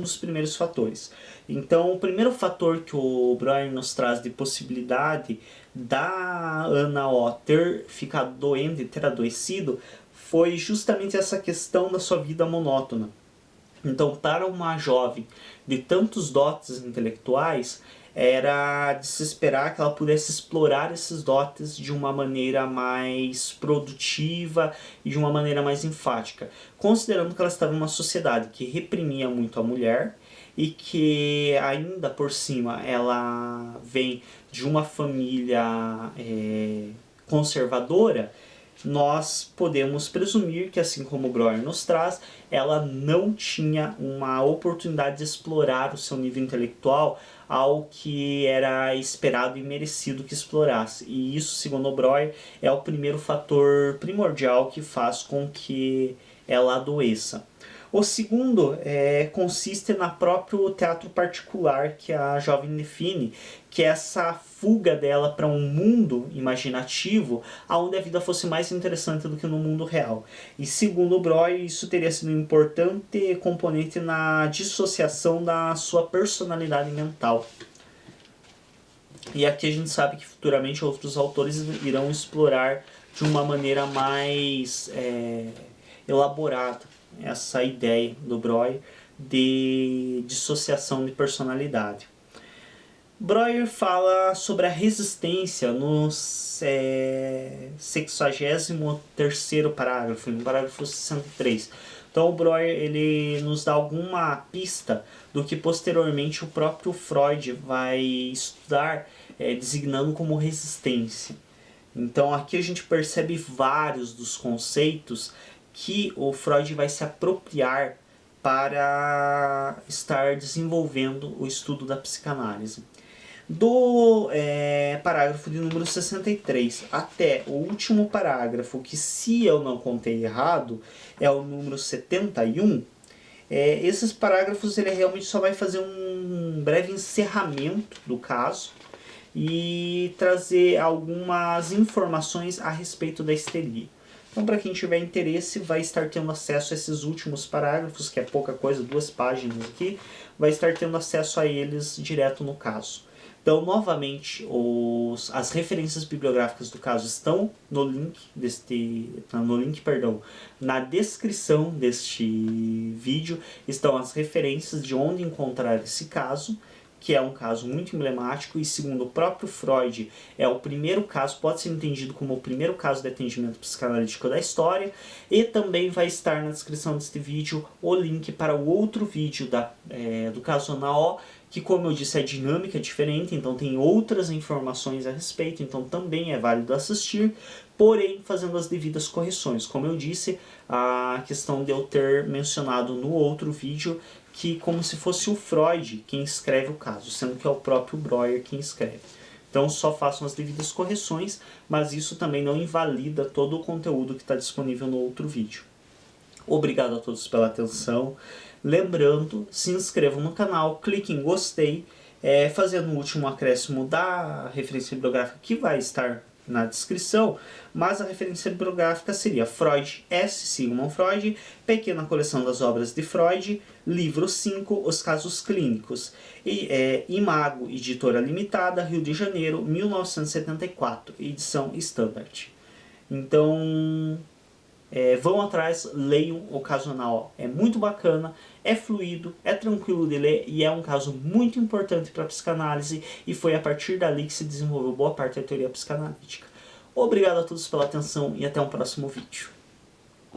dos primeiros fatores. Então, o primeiro fator que o Breuer nos traz de possibilidade da Ana O ter ficado doente, ter adoecido, foi justamente essa questão da sua vida monótona. Então, para uma jovem de tantos dotes intelectuais, era de se esperar que ela pudesse explorar esses dotes de uma maneira mais produtiva e de uma maneira mais enfática, considerando que ela estava em uma sociedade que reprimia muito a mulher e que ainda por cima ela vem de uma família conservadora. Nós podemos presumir que, assim como o Breuer nos traz, ela não tinha uma oportunidade de explorar o seu nível intelectual ao que era esperado e merecido que explorasse. E isso, segundo o Breuer, é o primeiro fator primordial que faz com que ela adoeça. O segundo consiste na próprio teatro particular que a jovem define, que é essa fuga dela para um mundo imaginativo onde a vida fosse mais interessante do que no mundo real. E segundo o Breuer, isso teria sido um importante componente na dissociação da sua personalidade mental. E aqui a gente sabe que futuramente outros autores irão explorar de uma maneira mais elaborada essa ideia do Breuer de dissociação de personalidade. Breuer fala sobre a resistência no 63º parágrafo, no parágrafo 63. Então o Breuer ele nos dá alguma pista do que posteriormente o próprio Freud vai estudar, designando como resistência. Então aqui a gente percebe vários dos conceitos que o Freud vai se apropriar para estar desenvolvendo o estudo da psicanálise. Do parágrafo de número 63 até o último parágrafo, que se eu não contei errado, é o número 71, esses parágrafos ele realmente só vai fazer um breve encerramento do caso e trazer algumas informações a respeito da histeria. Então, para quem tiver interesse, vai estar tendo acesso a esses últimos parágrafos, que é pouca coisa, 2 páginas aqui, vai estar tendo acesso a eles direto no caso. Então, novamente, as referências bibliográficas do caso estão no link na descrição deste vídeo. Estão as referências de onde encontrar esse caso, que é um caso muito emblemático e, segundo o próprio Freud, é o primeiro caso, pode ser entendido como o primeiro caso de atendimento psicanalítico da história, e também vai estar na descrição deste vídeo o link para o outro vídeo do caso Ana O, que, como eu disse, é dinâmica, é diferente, então tem outras informações a respeito, então também é válido assistir, porém fazendo as devidas correções. Como eu disse, a questão de eu ter mencionado no outro vídeo que como se fosse o Freud quem escreve o caso, sendo que é o próprio Breuer quem escreve. Então só façam as devidas correções, mas isso também não invalida todo o conteúdo que está disponível no outro vídeo. Obrigado a todos pela atenção. Lembrando, se inscrevam no canal, clique em gostei, fazendo o último acréscimo da referência bibliográfica que vai estar na descrição, mas a referência bibliográfica seria Freud, S. Sigmund Freud, Pequena Coleção das Obras de Freud, livro 5, Os Casos Clínicos, Imago, editora limitada, Rio de Janeiro, 1974, edição Standard. Então, vão atrás, leiam o caso anal, é muito bacana, é fluido, é tranquilo de ler e é um caso muito importante para a psicanálise e foi a partir dali que se desenvolveu boa parte da teoria psicanalítica. Obrigado a todos pela atenção e até um próximo vídeo.